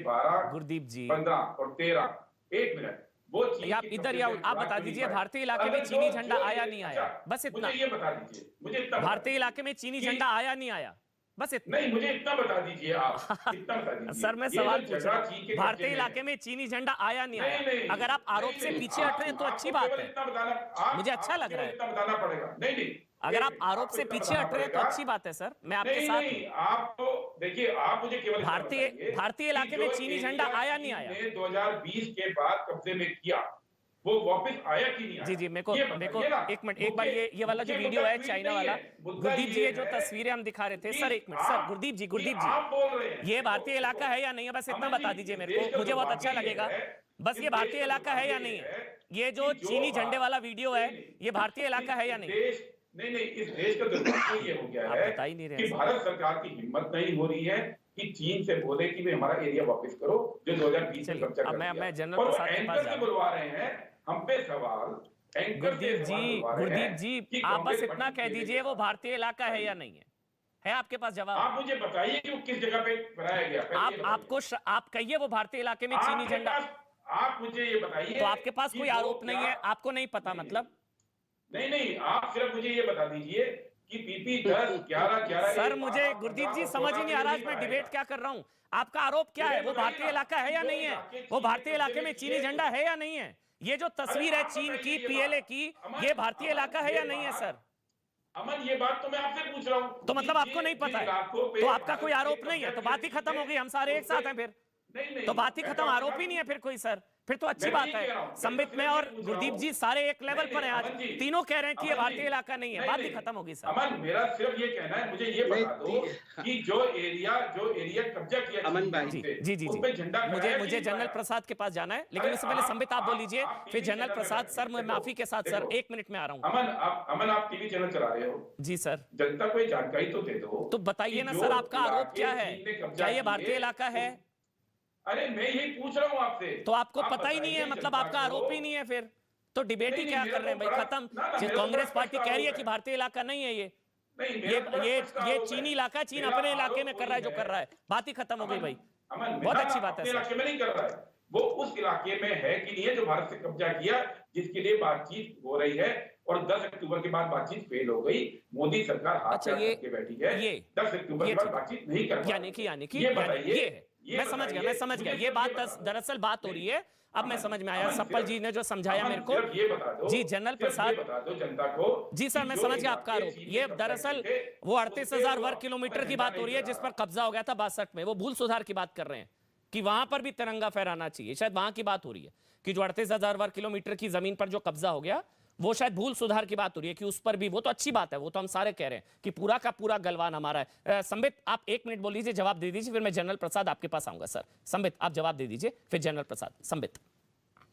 12,
गुरदीप जी
15 और 13, 1 मिनट, वो
आप इधर या आप बता दीजिए, भारतीय इलाके में चीनी झंडा आया नहीं आया, बस इतना।
मुझे ये बता दीजिए, मुझे इतना
भारतीय इलाके में चीनी झंडा आया नहीं आया, बस इतना।
नहीं, मुझे इतना बता दीजिए आप, इतना बता दीजिए।
सर मैं सवाल पूछ रहा हूं, भारतीय इलाके में चीनी झंडा आया नहीं आया? अगर आप आरोप से पीछे हट रहे हैं तो अच्छी बात है, मुझे अच्छा लग रहा है।
इतना बताना पड़ेगा। नहीं,
अगर आप आरोप से पीछे हट रहे हैं तो अच्छी बात है सर, मैं आपके साथ
हूं। आप तो देखिए, आप मुझे केवल
भारतीय इलाके में चीनी झंडा आया नहीं आया?
2020 के बाद कब्जे में किया, वो वापस आया कि नहीं आया?
जी, मेरे को एक मिनट, एक बार ये वाला जो वीडियो है चाइना वाला, गुरदीप जी ये जो तस्वीरें हम दिखा रहे थे, सर एक मिनट सर, गुरदीप जी ये भारतीय इलाका है या नहीं है, बस इतना बता दीजिए मेरे को, मुझे बहुत अच्छा लगेगा। बस ये भारतीय इलाका है या नहीं है? ये जो चीनी झंडे वाला वीडियो है, ये भारतीय इलाका है या नहीं?
नहीं, इस देश का दुर्भाग्य ये हो गया है
बता ही नहीं रहे
कि भारत सरकार की हिम्मत नहीं हो रही है कि चीन से बोले कि हमारा एरिया वापस करो जो 2020 में कब्जा कर लिया।
मैं जनरल प्रसाद के पास
बुलवा रहे हैं हम पे सवाल।
गुरदीप जी आप बस इतना कह दीजिए, वो भारतीय इलाका है या नहीं है आपके पास जवाब?
आप मुझे बताइए कि वो किस जगह पे बनाया गया।
आप कहिए वो भारतीय इलाके में चीनी झंडा।
आप मुझे ये बताइए,
तो आपके पास कोई आरोप नहीं है, आपको नहीं पता मतलब?
नहीं, आप सिर्फ मुझे ये बता दीजिए कि PP 10, 11,
सर मुझे गुरदीप जी समझ ही नहीं आ रहा, मैं डिबेट क्या कर रहा हूँ। आपका आरोप क्या है? वो भारतीय इलाका है या नहीं है? वो भारतीय इलाके में चीनी झंडा है या नहीं है? ये जो तस्वीर है चीन की PLA की, ये भारतीय इलाका है या नहीं है सर?
अमन, ये बात तो मैं आपसे पूछ रहा हूँ।
तो मतलब आपको नहीं पता है, तो आपका कोई आरोप नहीं है, तो बात ही खत्म हो गई, हम सारे एक साथ हैं फिर। तो बात ही खत्म, आरोप ही नहीं है फिर कोई सर, फिर तो अच्छी बात है। संबित में और गुरदीप जी सारे एक लेवल पर हैं, आज तीनों कह रहे हैं कि ये भारतीय इलाका नहीं है, बात ही खत्म होगी सर।
अमन, मेरा सिर्फ ये कहना है, मुझे ये बता दो कि जो एरिया कब्जा किया
अमन भाई
जी मुझे जनरल प्रसाद के पास जाना है, लेकिन उससे पहले संबित आप बोल लीजिए, फिर जनरल प्रसाद। सर मैं माफी के साथ सर 1 मिनट में आ रहा हूँ।
अमन, आप टीवी चैनल चला रहे हो?
जी सर।
जनता को जानकारी तो दे दो।
तो बताइए ना सर, आपका आरोप क्या है? क्या ये भारतीय इलाका है?
अरे मैं यही पूछ रहा हूँ आपसे।
तो आपको पता ही नहीं है, मतलब आपका आरोप ही नहीं है, फिर तो डिबेट ही क्या कर रहे हैं भाई, खत्म। कांग्रेस पार्टी कह रही है कि भारतीय इलाका नहीं है ये चीनी इलाका, चीन अपने इलाके में कर रहा है जो कर रहा है, बात ही खत्म हो गई भाई। बहुत अच्छी बात है।
इलाके में नहीं कर रहा है, वो उस इलाके में है कि नहीं है जो भारत से कब्जा किया, जिसके लिए बातचीत हो रही है। और 10 अक्टूबर के बाद बातचीत फेल हो गई, मोदी सरकार हाथ
अच्छा,
पैर करके बैठी है, 10 अक्टूबर के बाद बातचीत नहीं कर पा
यानी कि
ये बताइए,
ये है। मैं समझ गया ये बात दरअसल बात हो रही है। अब मैं समझ में आया सप्पल जी ने जो समझाया मेरे को।
ये बता दो
जी जनरल प्रसाद,
ये बता दो जनता को।
जी सर मैं समझ गया आपका आरोप। ये दरअसल वो 38,000 वर्ग किलोमीटर की बात हो रही है जिस पर कब्जा हो गया था 62 में। वो भूल सुधार की बात कर रहे हैं कि वहां पर भी तिरंगा फहराना चाहिए, शायद वहां की बात हो रही है कि जो 38,000 वर्ग किलोमीटर की जमीन पर जो कब्जा हो गया वो शायद भूल सुधार की बात हो रही है कि उस पर भी। वो तो अच्छी बात है, वो तो हम सारे कह रहे हैं कि पूरा का पूरा गलवान हमारा है। संबित आप 1 मिनट बोल लीजिए, जवाब दे दीजिए, फिर मैं जनरल प्रसाद आपके पास आऊंगा। सर संबित आप जवाब दे दीजिए, फिर जनरल प्रसाद। संबित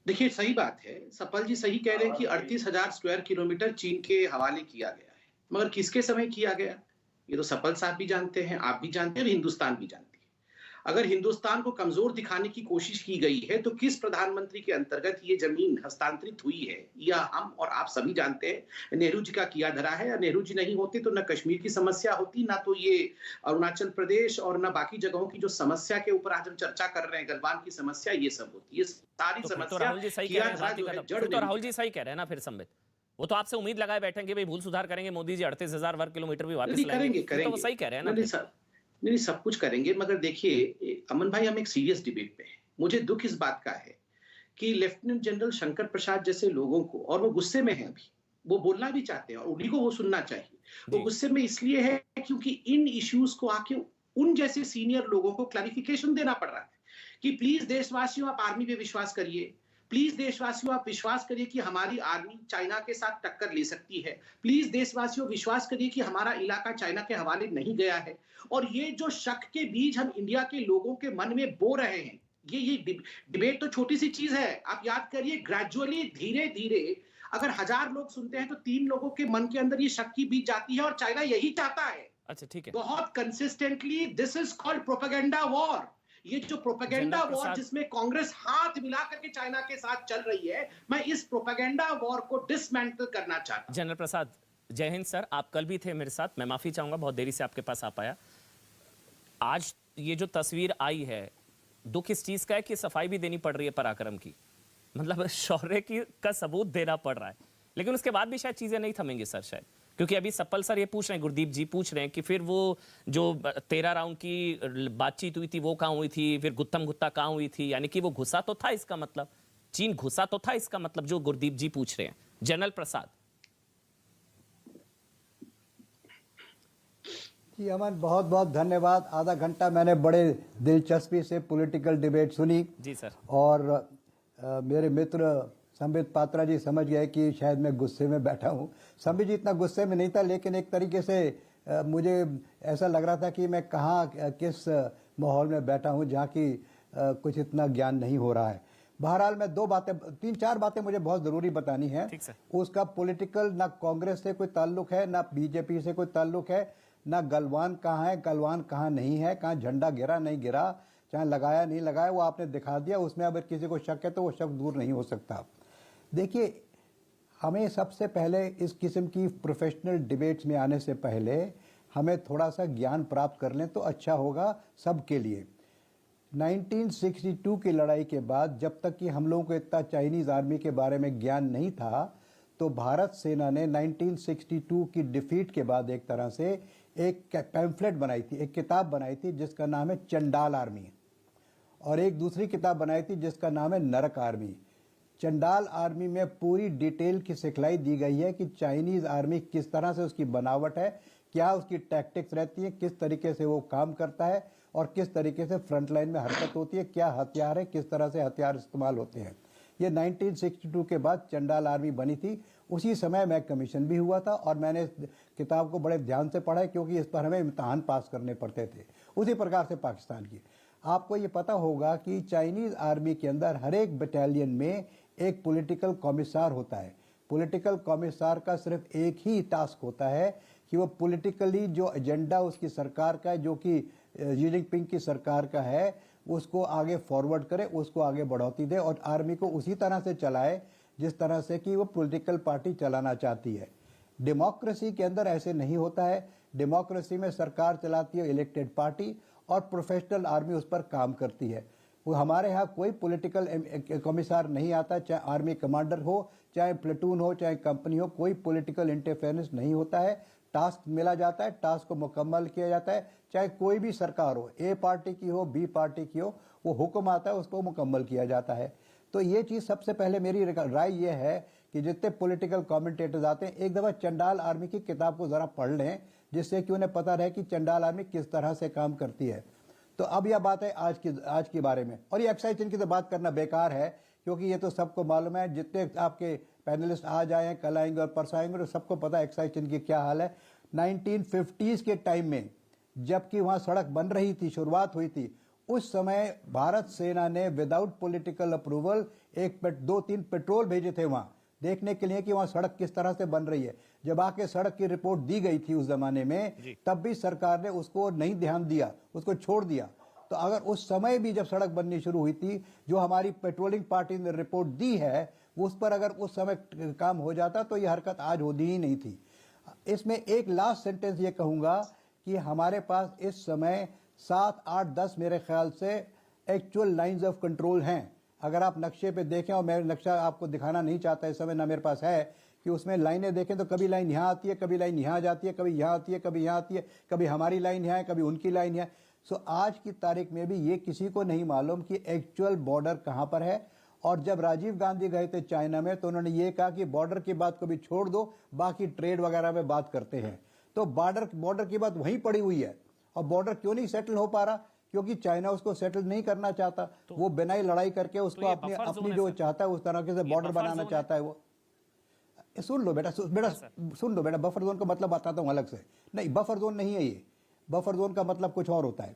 देखिए सही बात है, सपल जी सही कह रहे हैं कि 38,000 स्क्वायर किलोमीटर चीन के हवाले किया गया है, मगर किसके समय किया गया ये तो सपल साहब भी जानते हैं, आप भी जानते हैं और हिंदुस्तान भी जानती है। अगर हिंदुस्तान को कमजोर दिखाने की कोशिश की गई है तो किस प्रधानमंत्री के अंतर्गत ये जमीन हस्तांतरित हुई है यह हम और आप सभी जानते हैं। नेहरू जी का किया धरा है, और नेहरू जी नहीं होते तो न कश्मीर की समस्या होती, ना तो ये अरुणाचल प्रदेश और न बाकी जगहों की जो समस्या के ऊपर आज हम चर्चा कर रहे हैं, गलवान की समस्या, ये सब होती है। सारी समस्या
राहुल जी सही कह रहे हैं, तो राहुल जी सही कह रहे हैं ना। फिर संबित वो तो आपसे उम्मीद लगाए बैठेंगे भाई भूल सुधार करेंगे, मोदी जी 38,000 वर्ग किलोमीटर भी वापस लाएंगे, तो वो सही कह रहे हैं ना।
नहीं सब कुछ करेंगे, मगर देखिए अमन भाई हम एक सीरियस डिबेट पे हैं। मुझे दुख इस बात का है कि लेफ्टिनेंट जनरल शंकर प्रसाद जैसे लोगों को, और वो गुस्से में हैं अभी, वो बोलना भी चाहते हैं और उन्हीं को वो सुनना चाहिए। वो गुस्से में इसलिए है क्योंकि इन इश्यूज को आके उन जैसे सीनियर लोगों को क्लैरिफिकेशन देना पड़ रहा है कि प्लीज देशवासियों आप आर्मी पे विश्वास करिए, प्लीज देशवासियों आप विश्वास करिए कि हमारी आर्मी चाइना के साथ टक्कर ले सकती है, प्लीज देशवासियों विश्वास करिए कि हमारा इलाका चाइना के हवाले नहीं गया है। और ये जो शक के बीज हम इंडिया के लोगों के मन में बो रहे हैं, ये डिबेट तो छोटी सी चीज है। आप याद करिए ग्रेजुअली धीरे धीरे अगर 1000 लोग सुनते हैं तो 3 लोगों के मन के अंदर ये शक की बीज जाती है, और चाइना यही चाहता है।
अच्छा ठीक है,
बहुत consistently this is called propaganda war. ये जो प्रोपेगेंडा वॉर जिसमें कांग्रेस हाथ मिला करके चाइना के साथ चल रही है, मैं इस प्रोपेगेंडा वॉर को डिसमेंटल करना चाहता हूं।
जनरल प्रसाद जय हिंद सर, आप कल भी थे मेरे साथ, मैं माफी चाहूंगा बहुत देरी से आपके पास आ पाया। आज ये जो तस्वीर आई है, दुख इस चीज का है कि सफाई भी देनी पड़ रही है पराक्रम की, मतलब शौर्य की का सबूत देना पड़ रहा है, लेकिन उसके बाद भी शायद चीजें नहीं थमेंगी सर, शायद क्योंकि अभी सप्पल सर ये पूछ रहे हैं, गुरदीप जी पूछ रहे हैं कि फिर वो जो 13 राउंड की बातचीत हुई थी वो कहाँ हुई थी, फिर गुत्तम गुत्ता कहाँ हुई थी, यानी कि वो घुसा तो था, इसका मतलब चीन घुसा तो था, इसका मतलब जो गुरदीप जी पूछ रहे हैं। जनरल प्रसाद
जी अमन बहुत बहुत धन्यवाद। आधा घंटा मैंने बड़े दिलचस्पी से पॉलिटिकल डिबेट सुनी
जी सर,
और मेरे मित्र संबित पात्रा जी समझ गए कि शायद मैं गुस्से में बैठा हूँ। संबित जी इतना गुस्से में नहीं था, लेकिन एक तरीके से मुझे ऐसा लग रहा था कि मैं कहाँ किस माहौल में बैठा हूँ जहाँ की कुछ इतना ज्ञान नहीं हो रहा है। बहरहाल मैं 3-4 बातें मुझे बहुत ज़रूरी बतानी है। उसका पॉलिटिकल ना कांग्रेस से कोई ताल्लुक है, ना बीजेपी से कोई ताल्लुक है, ना गलवान कहाँ है, गलवान कहाँ नहीं है, कहाँ झंडा गिरा नहीं गिरा, चाहे लगाया नहीं लगाया, वो आपने दिखा दिया। उसमें अगर किसी को शक है तो वो शक दूर नहीं हो सकता। देखिए हमें सबसे पहले इस किस्म की प्रोफेशनल डिबेट्स में आने से पहले हमें थोड़ा सा ज्ञान प्राप्त कर लें तो अच्छा होगा सबके लिए। 1962 की लड़ाई के बाद जब तक कि हम लोगों को इतना चाइनीज़ आर्मी के बारे में ज्ञान नहीं था, तो भारत सेना ने 1962 की डिफीट के बाद एक तरह से एक पैम्फलेट बनाई थी, एक किताब बनाई थी जिसका नाम है चंडाल आर्मी, और एक दूसरी किताब बनाई थी जिसका नाम है नरक आर्मी। चंडाल आर्मी में पूरी डिटेल की सिखलाई दी गई है कि चाइनीज़ आर्मी किस तरह से उसकी बनावट है, क्या उसकी टैक्टिक्स रहती है, किस तरीके से वो काम करता है और किस तरीके से फ्रंट लाइन में हरकत होती है, क्या हथियार है, किस तरह से हथियार इस्तेमाल होते हैं। ये 1962 के बाद चंडाल आर्मी बनी थी। उसी समय मैं कमीशन भी हुआ था और मैंने इस किताब को बड़े ध्यान से पढ़ा क्योंकि इस पर हमें इम्तहान पास करने पड़ते थे। उसी प्रकार से पाकिस्तान की आपको ये पता होगा कि चाइनीज़ आर्मी के अंदर हर एक बटालियन में एक पॉलिटिकल कमिश्नर होता है। पॉलिटिकल कमिश्नर का सिर्फ एक ही टास्क होता है कि वो पॉलिटिकली जो एजेंडा उसकी सरकार का है, जो कि शी जिनपिंग की सरकार का है, उसको आगे फॉरवर्ड करे, उसको आगे बढ़ोतरी दे और आर्मी को उसी तरह से चलाए जिस तरह से कि वो पॉलिटिकल पार्टी चलाना चाहती है। डेमोक्रेसी के अंदर ऐसे नहीं होता है। डेमोक्रेसी में सरकार चलाती है इलेक्टेड पार्टी और प्रोफेशनल आर्मी उस पर काम करती है। वो हमारे यहाँ कोई पॉलिटिकल कमिश्नर नहीं आता, चाहे आर्मी कमांडर हो, चाहे प्लेटून हो, चाहे कंपनी हो, कोई पॉलिटिकल इंटरफेरेंस नहीं होता है। टास्क मिला जाता है, टास्क को मुकम्मल किया जाता है, चाहे कोई भी सरकार हो, ए पार्टी की हो, बी पार्टी की हो, वो हुक्म आता है, उसको मुकम्मल किया जाता है। तो ये चीज़ सबसे पहले मेरी राय ये है कि जितने पॉलिटिकल कमेंटेटर्स आते हैं, एक दफ़ा चंडाल आर्मी की किताब को ज़रा पढ़ लें, जिससे कि उन्हें पता रहे कि चंडाल आर्मी किस तरह से काम करती है। तो अब यह बात है आज के बारे में, और ये एक्साइज चिन्ह की तो बात करना बेकार है, क्योंकि ये तो सबको मालूम है, जितने आपके पैनलिस्ट आज आए हैं, कल आएंगे और परसों आएंगे, तो सबको पता है एक्साइज चिन्ह की क्या हाल है। 1950s के टाइम में जबकि वहाँ सड़क बन रही थी, शुरुआत हुई थी, उस समय भारत सेना ने विदाउट पॉलिटिकल अप्रूवल 2-3 पेट्रोल भेजे थे वहाँ देखने के लिए कि वहाँ सड़क किस तरह से बन रही है। जब आके सड़क की रिपोर्ट दी गई थी उस जमाने में, तब भी सरकार ने उसको नहीं ध्यान दिया, उसको छोड़ दिया। तो अगर उस समय भी जब सड़क बननी शुरू हुई थी, जो हमारी पेट्रोलिंग पार्टी ने रिपोर्ट दी है, उस पर अगर उस समय काम हो जाता तो ये हरकत आज होती ही नहीं थी। इसमें एक लास्ट सेंटेंस ये कहूँगा कि हमारे पास इस समय 7, 8, 10 मेरे ख्याल से एक्चुअल लाइंस ऑफ कंट्रोल हैं। अगर आप नक्शे पे देखें, और मैं नक्शा आपको दिखाना नहीं चाहता इस समय, ना मेरे पास है, कि उसमें लाइनें देखें तो कभी लाइन यहाँ आती है, कभी लाइन यहाँ जाती है, कभी यहाँ आती है, कभी यहाँ आती है, कभी हमारी लाइन यहाँ है, कभी उनकी लाइन यहाँ। सो आज की तारीख में भी ये किसी को नहीं मालूम कि एक्चुअल बॉर्डर कहाँ पर है। और जब राजीव गांधी गए थे चाइना में, तो उन्होंने ये कहा कि बॉर्डर की बात को भी छोड़ दो, बाकी ट्रेड वगैरह में बात करते हैं। तो बॉर्डर की बात वहीं पड़ी हुई है। और बॉर्डर क्यों नहीं सेटल हो पा रहा? क्योंकि चाइना उसको सेटल नहीं करना चाहता। तो वो बिना ही लड़ाई करके उसको अपनी जो चाहता है उस तरह से बॉर्डर बनाना चाहता है। वो सुन लो बेटा, सुन लो बेटा, बफर जोन का मतलब बताता हूँ अलग से। नहीं, बफर जोन नहीं है ये। बफर जोन का मतलब कुछ और होता है।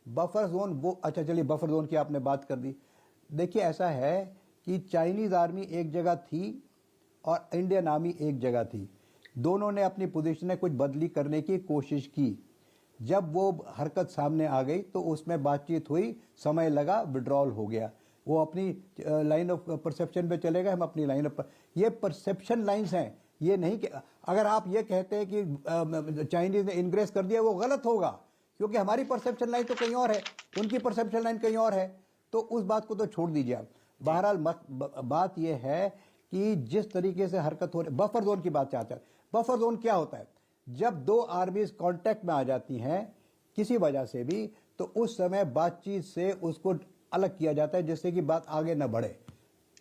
बफर जोन वो, अच्छा चलिए, बफर जोन की आपने बात कर दी। देखिए, ऐसा है कि चाइनीज आर्मी एक जगह थी और इंडियन आर्मी एक जगह थी। दोनों ने अपनी पोजीशनें कुछ बदली करने की कोशिश की। जब वो हरकत सामने आ गई तो उसमें बातचीत हुई, समय लगा, विड्रॉल हो गया। वो अपनी लाइन ऑफ परसेप्शन पे चले गए, हम अपनी लाइन ऑफ, ये परसेप्शन लाइंस हैं। ये नहीं कि अगर आप ये कहते हैं कि चाइनीज ने इंग्रेस कर दिया, वो गलत होगा, क्योंकि हमारी परसेप्शन लाइन तो कहीं और है, उनकी परसेप्शन लाइन कहीं और है। तो उस बात को तो छोड़ दीजिए आप। बहरहाल बात यह है कि जिस तरीके से हरकत हो रही, बफर जोन की बात चाहते हैं। बफर जोन क्या होता है? जब दो आर्मीज कांटेक्ट में आ जाती हैं किसी वजह से भी, तो उस समय बातचीत से उसको अलग किया जाता है, जिससे कि बात आगे न बढ़े।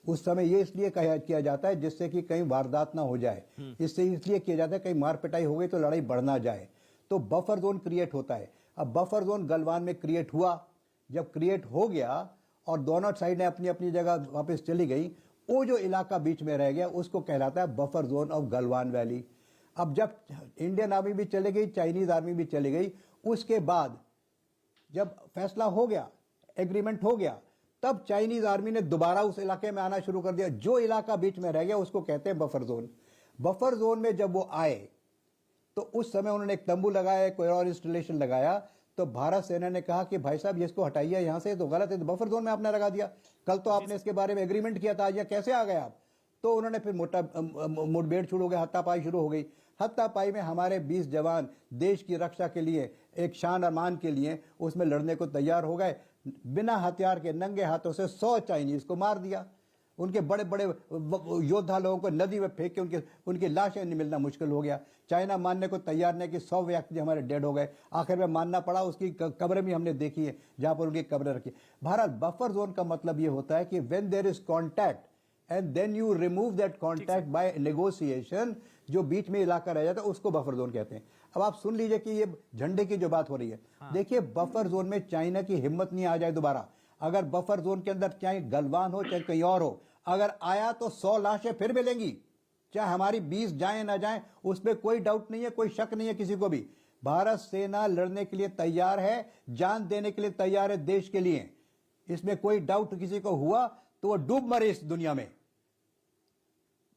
उस समय ये इसलिए किया जाता है जिससे कि कहीं वारदात ना हो जाए। इसलिए किया जाता है कहीं मार पिटाई हो गई तो लड़ाई बढ़ ना जाए। तो बफर जोन क्रिएट होता है। अब बफर जोन गलवान में क्रिएट हुआ। जब क्रिएट हो गया और दोनों साइडें अपनी अपनी जगह वापस चली गई, वो जो इलाका बीच में रह गया उसको कहलाता है buffer zone of Galwan valley. अब जब इंडियन आर्मी भी चली गई, चाइनीज आर्मी भी चली गई, उसके बाद जब फैसला हो गया, एग्रीमेंट हो गया, तब चाइनीज आर्मी ने दोबारा उस इलाके में आना शुरू कर दिया। जो इलाका बीच में रह गया उसको कहते हैं बफर जोन। बफर जोन में जब वो आए तो उस समय उन्होंने एक तंबू लगाया, कोई और इंस्टॉलेशन लगाया। तो भारत सेना ने कहा कि भाई साहब, इसको हटाइए यहां से, तो गलत है, तो बफर जोन में आपने लगा दिया। कल तो आपने इसके बारे में एग्रीमेंट किया था, आज यह कैसे आ गए आप? तो उन्होंने फिर मुठभेड़ शुरू हो गई, हाथापाई शुरू हो गई। हाथापाई में हमारे 20 जवान देश की रक्षा के लिए, एक शान और मान के लिए उसमें लड़ने को तैयार हो गए। बिना हथियार के नंगे हाथों से 100 चाइनीज को मार दिया। उनके बड़े बड़े योद्धा लोगों को नदी में फेंक के उनकी लाशें मिलना मुश्किल हो गया। चाइना मानने को तैयार नहीं कि 100 व्यक्ति हमारे डेड हो गए। आखिर में मानना पड़ा। उसकी कब्रें भी हमने देखी है जहां पर उनकी कब्रें रखी। बहरहाल बफर जोन का मतलब यह होता है कि when there is contact and then you remove that contact by negotiation, जो बीच में इलाका रह जाता है उसको बफर जोन कहते हैं। अब आप सुन लीजिए कि ये झंडे की जो बात हो रही है, देखिए बफर जोन में चाइना की हिम्मत नहीं आ जाए दोबारा। अगर बफर जोन के अंदर चाहे गलवान हो चाहे कहीं और हो, अगर आया तो 100 लाशें फिर मिलेंगी, चाहे हमारी 20 जाए ना जाए, उसमें कोई डाउट नहीं है, कोई शक नहीं है किसी को भी। भारत सेना लड़ने के लिए तैयार है, जान देने के लिए तैयार है देश के लिए। इसमें कोई डाउट किसी को हुआ तो वो डूब मरे इस दुनिया में।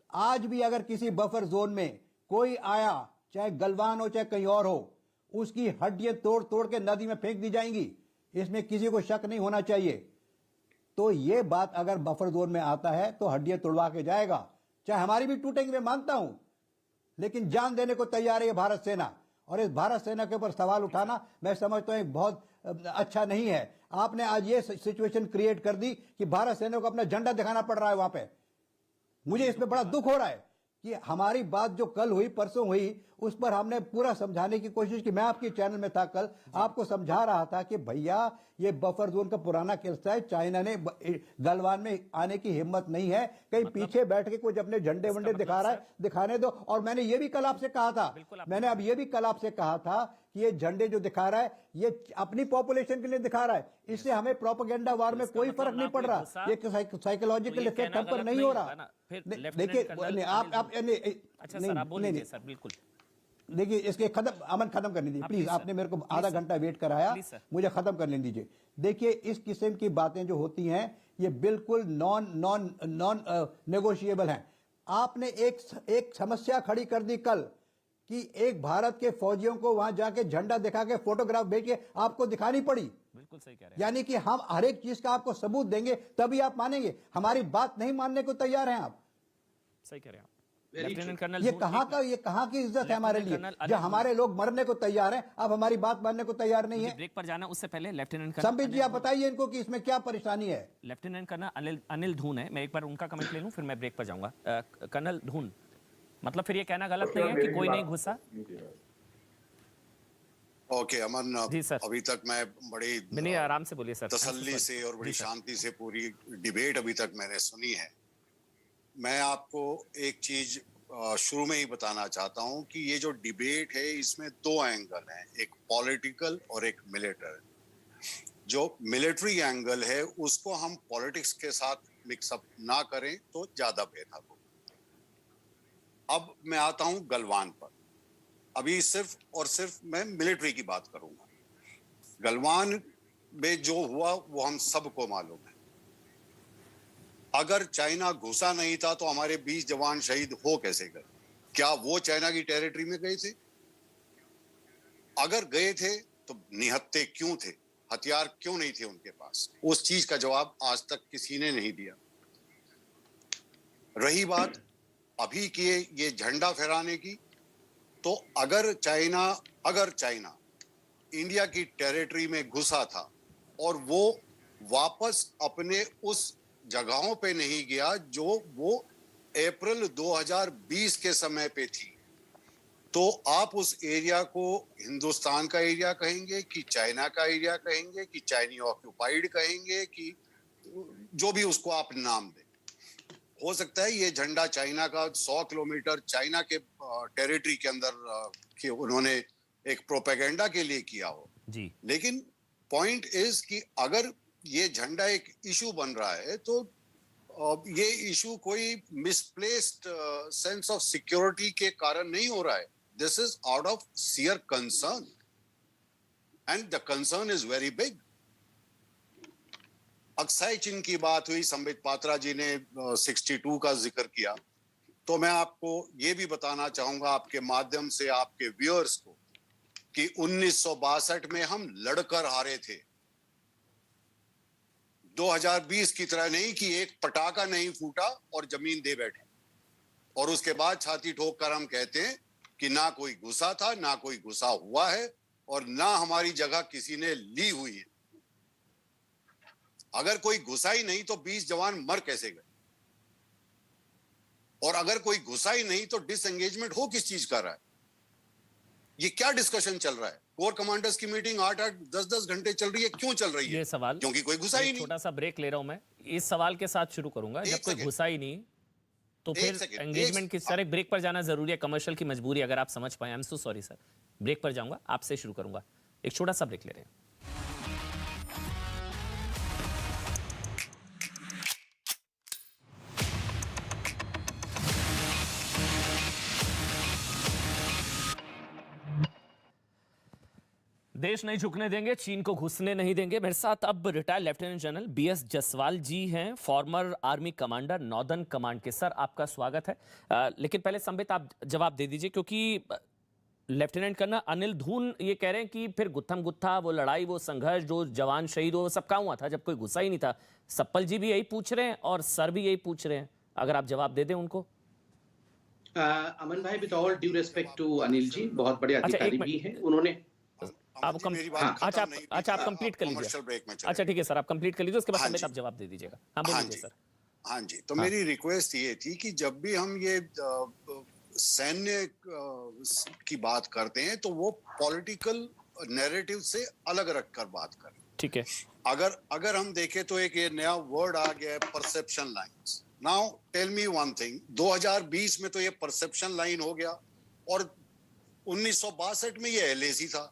आज भी अगर किसी बफर जोन में कोई आया, चाहे गलवान हो चाहे कहीं और हो, उसकी हड्डियां तोड़ तोड़ के नदी में फेंक दी जाएंगी। इसमें किसी को शक नहीं होना चाहिए। तो ये बात अगर बफर जोन में आता है तो हड्डियां तोड़वा के जाएगा, चाहे हमारी भी टूटेंगी, मैं मानता हूं, लेकिन जान देने को तैयार है भारत सेना। और इस भारत सेना के ऊपर सवाल उठाना मैं समझता हूं बहुत अच्छा नहीं है। आपने आज ये सिचुएशन क्रिएट कर दी कि भारत सेना को अपना झंडा दिखाना पड़ रहा है वहां पे। मुझे इसमें बड़ा दुख हो रहा है कि हमारी बात जो कल हुई, परसों हुई, उस पर हमने पूरा समझाने की कोशिश की। मैं आपके चैनल में था कल, आपको समझा रहा था कि भैया ये बफर जोन का पुराना किस्सा है, चाइना ने गलवान में आने की हिम्मत नहीं है, कहीं पीछे बैठ के कुछ अपने झंडे वंडे दिखा रहा है, दिखाने दो। और मैंने ये भी कल आपसे कहा था, मैंने अब ये भी कल आपसे कहा था कि ये झंडे जो दिखा रहा है ये अपनी पॉपुलेशन के लिए दिखा रहा है, इससे हमें प्रोपेगेंडा वार में कोई फर्क नहीं पड़ रहा, ये साइकोलॉजिकल इफेक्ट हम पर नहीं हो रहा। देखिए आप
अच्छा सर, आप बोलिए सर, बिल्कुल।
देखिए इसके अमन खत्म करने दीजिए प्लीज, आपने मेरे को आधा घंटा वेट कराया, मुझे खत्म करने दीजिए। देखिए इस किस्म की बातें जो होती हैं ये बिल्कुल नॉन नेगोशिएबल हैं। आपने एक समस्या खड़ी कर दी कल कि एक भारत के फौजियों को वहां जाके झंडा दिखा के फोटोग्राफ भेज के आपको दिखानी पड़ी।
बिल्कुल सही कह रहे हैं,
यानी कि हम हर एक चीज का आपको सबूत देंगे तभी आप मानेंगे, हमारी बात नहीं मानने को तैयार हैं आप।
सही कह रहे हैं लेफ्टिनेंट कर्नल।
ये कहाँ की इज्जत है हमारे लिए जब हमारे लोग मरने को तैयार हैं, अब हमारी बात मानने को तैयार नहीं है।
ब्रेक पर जाना उससे पहले लेफ्टिनेंट कर्नल
संबित जी आप बताइए इनको कि इसमें क्या परेशानी है।
लेफ्टिनेंट कर्नल अनिल धून है, मैं एक बार उनका कमेंट ले लूं फिर मैं ब्रेक पर जाऊंगा। कर्नल धून, मतलब फिर ये कहना गलत नहीं है कि कोई नहीं घुसा?
Okay Aman
ji sir.
अभी तक मैं बड़ी
आराम से बोलिए सर,
तसल्ली से और बड़ी शांति से पूरी डिबेट अभी तक मैंने सुनी है। मैं आपको एक चीज शुरू में ही बताना चाहता हूं कि ये जो डिबेट है इसमें दो एंगल हैं, एक पॉलिटिकल और एक मिलिटरी। जो मिलिट्री एंगल है उसको हम पॉलिटिक्स के साथ मिक्सअप ना करें तो ज्यादा बेहतर हो। अब मैं आता हूं गलवान पर। अभी सिर्फ और सिर्फ मैं मिलिट्री की बात करूंगा। गलवान में जो हुआ वो हम सबको मालूम है। अगर चाइना घुसा नहीं था तो हमारे 20 जवान शहीद हो कैसे गए? क्या वो चाइना की टेरिटरी में गए थे? अगर गए थे तो निहत्थे क्यों थे? हथियार क्यों नहीं थे उनके पास? उस चीज का जवाब आज तक किसी ने नहीं दिया। रही बात अभी की ये झंडा फहराने की, तो अगर चाइना इंडिया की टेरिटरी में घुसा था और वो वापस अपने उस जगहों पे नहीं गया जो वो अप्रैल 2020 के समय पे थी, तो आप उस एरिया को हिंदुस्तान का एरिया कहेंगे कि चाइना का एरिया कहेंगे कि चाइनी ऑक्युपाइड कहेंगे कि जो भी उसको आप नाम दें। हो सकता है ये झंडा चाइना का 100 किलोमीटर चाइना के टेरिटरी के अंदर कि उन्होंने एक प्रोपेगेंडा के लिए किया हो
जी,
लेकिन पॉइंट इज कि अगर ये झंडा एक इशू बन रहा है तो ये इशू कोई मिसप्लेस्ड सेंस ऑफ सिक्योरिटी के कारण नहीं हो रहा है। This is out of sheer concern and the concern is very big. Aksai Chin की बात हुई, संबित पात्रा जी ने 62 का जिक्र किया, तो मैं आपको ये भी बताना चाहूंगा आपके माध्यम से आपके व्यूअर्स को कि 1962 में हम लड़कर हारे थे। 2020 की तरह नहीं कि एक पटाखा नहीं फूटा और जमीन दे बैठे और उसके बाद छाती ठोक कर हम कहते हैं कि ना कोई घुसा था, ना कोई घुसा हुआ है और ना हमारी जगह किसी ने ली हुई है। अगर कोई घुसा ही नहीं तो 20 जवान मर कैसे गए? और अगर कोई घुसा ही नहीं तो डिसएंगेजमेंट हो किस चीज का रहा है? ये क्या डिस्कशन चल रहा है? कोर कमांडर्स की मीटिंग 8-8, 10-10 घंटे चल रही है। क्यों चल रही है?
ये सवाल
क्योंकि कोई घुसा ही नहीं।
छोटा सा ब्रेक ले रहा हूं मैं, इस सवाल के साथ शुरू करूंगा। जब कोई घुसा ही नहीं तो फिर एंगेजमेंट किस तरह? ब्रेक पर जाना जरूरी है, कमर्शियल की मजबूरी, अगर आप समझ पाए। I am so sorry sir, break पर जाऊंगा, आपसे शुरू करूंगा। एक छोटा सा ब्रेक ले रहे हैं। देश नहीं झुकने देंगे, चीन को घुसने नहीं देंगे। मेरे साथ अब retired lieutenant general BS Jaswal ji हैं, former army commander northern command के। सर आपका स्वागत है। लेकिन पहले संबित आप जवाब दे दीजिए, क्योंकि लेफ्टिनेंट कर्नल अनिल धून ये कह रहे हैं कि फिर गुत्थम गुत्था वो लड़ाई, वो संघर्ष, जो जवान शहीद हो, सब कहाँ हुआ था जब कोई घुसा ही नहीं था? सप्पल जी भी यही पूछ रहे हैं और सर भी यही पूछ रहे हैं, अगर आप जवाब दे दें उनको।
अमन भाई, with all due respect to Anil ji, बहुत बड़े अधिकारी भी हैं, उन्होंने
आप
जी, मेरी बात
हाँ,
खत्म
अच्छा आप
नहीं हुई,
अच्छा आप
आप
कंप्लीट कर लीजिए।
कमर्शियल ब्रेक में चले
अच्छा ठीक है सर, आप कंप्लीट कर लीजिए, उसके बाद
हाँ
समेत
जी।
आप जवाब दे दीजिएगा। हाँ
हाँ
बोलिए
जी
सर।
हाँ जी, तो
हाँ।
मेरी रिक्वेस्ट ये थी कि जब भी हम ये सैन्य की बात करते हैं तो वो पॉलिटिकल नैरेटिव से अलग रखकर बात करें।
ठीक है।
अगर अगर हम देखें तो एक ये नया वर्ड आ गया है, perception lines. Now tell me one thing, 2020 में तो ये परसेप्शन लाइन हो गया और 1962 में ये एलएसी था,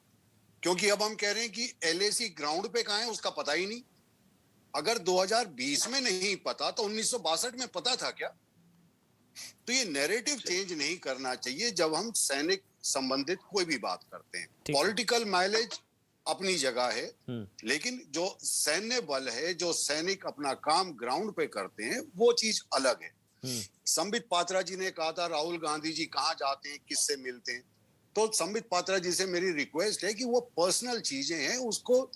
क्योंकि अब हम कह रहे हैं कि एलएसी ग्राउंड पे कहाँ है उसका पता ही नहीं। अगर 2020 में नहीं पता तो 1962 में पता था क्या? तो ये नैरेटिव चेंज नहीं करना चाहिए जब हम सैनिक संबंधित कोई भी बात करते हैं।
ठीक है।
पॉलिटिकल माइलेज अपनी जगह है, लेकिन जो सैन्य बल है, जो सैनिक अपना काम ग्राउंड पे करते हैं, वो चीज अलग है। संबित पात्रा जी ने कहा था राहुल गांधी जी कहाँ जाते हैं, किससे मिलते हैं, तो संबित पात्रा जी से मेरी रिक्वेस्ट है कि वो पर्सनल चीजें हैं, उसको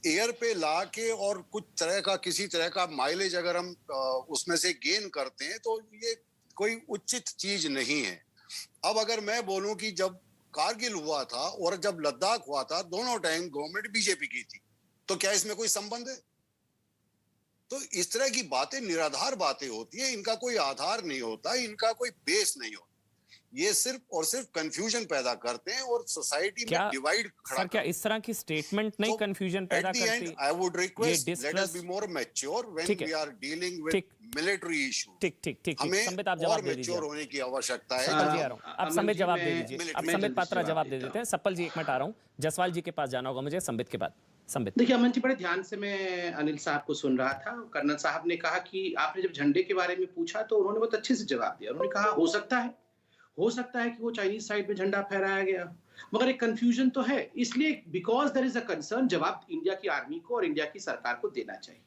एयर पे ला के और कुछ तरह का किसी तरह का माइलेज अगर हम उसमें से गेन करते हैं तो ये कोई उचित चीज नहीं है। अब अगर मैं बोलूं कि जब कारगिल हुआ था और जब लद्दाख हुआ था, दोनों टाइम गवर्नमेंट बीजेपी की थी, तो क्या इसमें कोई संबंध है? तो इस तरह की बातें निराधार बातें होती है, इनका कोई आधार नहीं होता, इनका कोई बेस नहीं होता। ये सिर्फ और सिर्फ कंफ्यूजन पैदा करते हैं और सोसाइटी में डिवाइड खड़ा
सर क्या इस तरह की स्टेटमेंट नहीं कंफ्यूजन पैदा करती?
I would request let us be more mature when we are dealing with military issue.
ठीक ठीक ठीक, संबित आप जवाब दे दीजिए।
मैच्योर होने की आवश्यकता है।
सप्पल जी आ रहा हूं, आप संबित जवाब दे दीजिए। अब संबित पात्रा जवाब दे देते हैं। सप्पल जी एक मिनट आ रहा हूं, जसवाल जी के पास जाना होगा मुझे संबित के बाद। संबित
देखिए अमन जी, बड़े ध्यान से मैं अनिल साहब को सुन रहा था। कर्नल साहब ने कहा कि आपने जब झंडे के बारे में पूछा तो उन्होंने बहुत अच्छे से जवाब दिया। उन्होंने कहा हो सकता है कि वो चाइनीज साइड में झंडा फहराया गया, मगर एक कंफ्यूजन तो है, इसलिए because there is a concern जवाब इंडिया की आर्मी को और इंडिया की सरकार को देना चाहिए।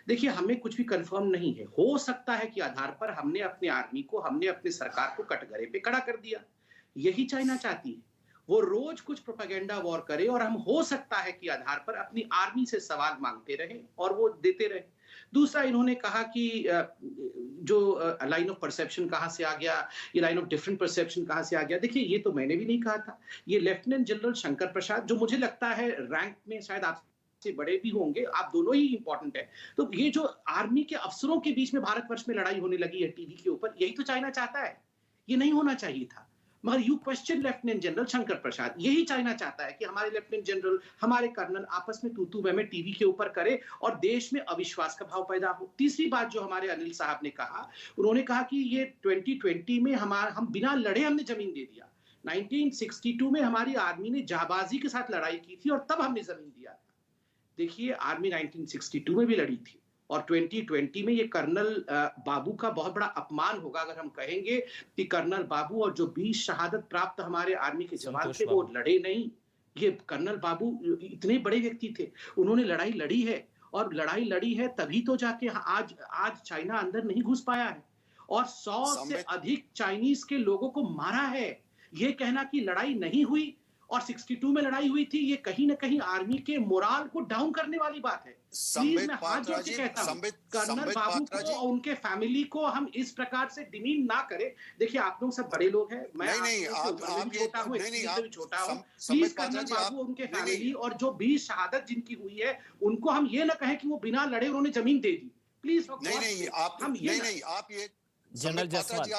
देखिए हमें कुछ भी कंफर्म नहीं है, हो सकता है कि आधार पर हमने अपने आर्मी को, हमने अपनी सरकार को कटघरे पे खड़ा कर दिया। यही चाइना चाहती है, वो रोज कुछ प्रोपेगेंडा वॉर करे और हम हो सकता है कि आधार पर अपनी आर्मी से सवाल मांगते रहे और वो देते रहे। दूसरा इन्होंने कहा कि जो लाइन ऑफ परसेप्शन कहां से आ गया, ये लाइन ऑफ डिफरेंट परसेप्शन कहां से आ गया। देखिए ये तो मैंने भी नहीं कहा था, ये लेफ्टिनेंट जनरल शंकर प्रसाद, जो मुझे लगता है रैंक में शायद आपसे बड़े भी होंगे, आप दोनों ही इंपॉर्टेंट है। तो ये जो आर्मी के अफसरों के बीच में भारतवर्ष में लड़ाई होने लगी है टीवी के ऊपर, यही तो चाइना चाहता है। ये नहीं होना चाहिए था, मगर you question lieutenant general Shankar Prasad. यही चाइना चाहता है कि हमारे लेफ्टिनेंट जनरल, हमारे कर्नल आपस में तू में टीवी के ऊपर करे और देश में अविश्वास का भाव पैदा हो। तीसरी बात जो हमारे अनिल साहब ने कहा, उन्होंने कहा कि ये 2020 में हम बिना लड़े हमने जमीन दे दिया। 1962 में हमारी आर्मी ने जाबाजी के साथ लड़ाई की थी और तब हमने जमीन दिया था। देखिए आर्मी 1962 में भी लड़ी थी और 2020 में ये कर्नल बाबू का बहुत बड़ा अपमान होगा अगर हम कहेंगे कि कर्नल बाबू और जो 20 शहादत प्राप्त हमारे आर्मी के जवान थे वो लड़े नहीं। ये कर्नल बाबू इतने बड़े व्यक्ति थे, उन्होंने लड़ाई लड़ी है और लड़ाई लड़ी है तभी तो जाके आज चाइना अंदर नहीं घुस पाया है और 100 से अधिक चाइनीज के लोगों को मारा है। ये कहना कि लड़ाई नहीं हुई और 62 में लड़ाई हुई थी, ये कहीं ना कहीं आर्मी के मोराल को डाउन करने वाली बात है। प्लीज मैं हाथ जोड़ के कहता हूं, कर्नल बाबू को और उनके फैमिली को हम इस प्रकार से डिमीन ना करें। देखिए आप लोग सब बड़े लोग हैं, मैं आप छोटा हूं, छोटा हूं। प्लीज कर्नल बाबू और उनके फैमिली और जो 20 शहादत जिनकी हुई है उनको हम ये ना कहें कि वो बिना लड़े उन्होंने जमीन दे दी। प्लीज
आप ये
जनरल जसवाल,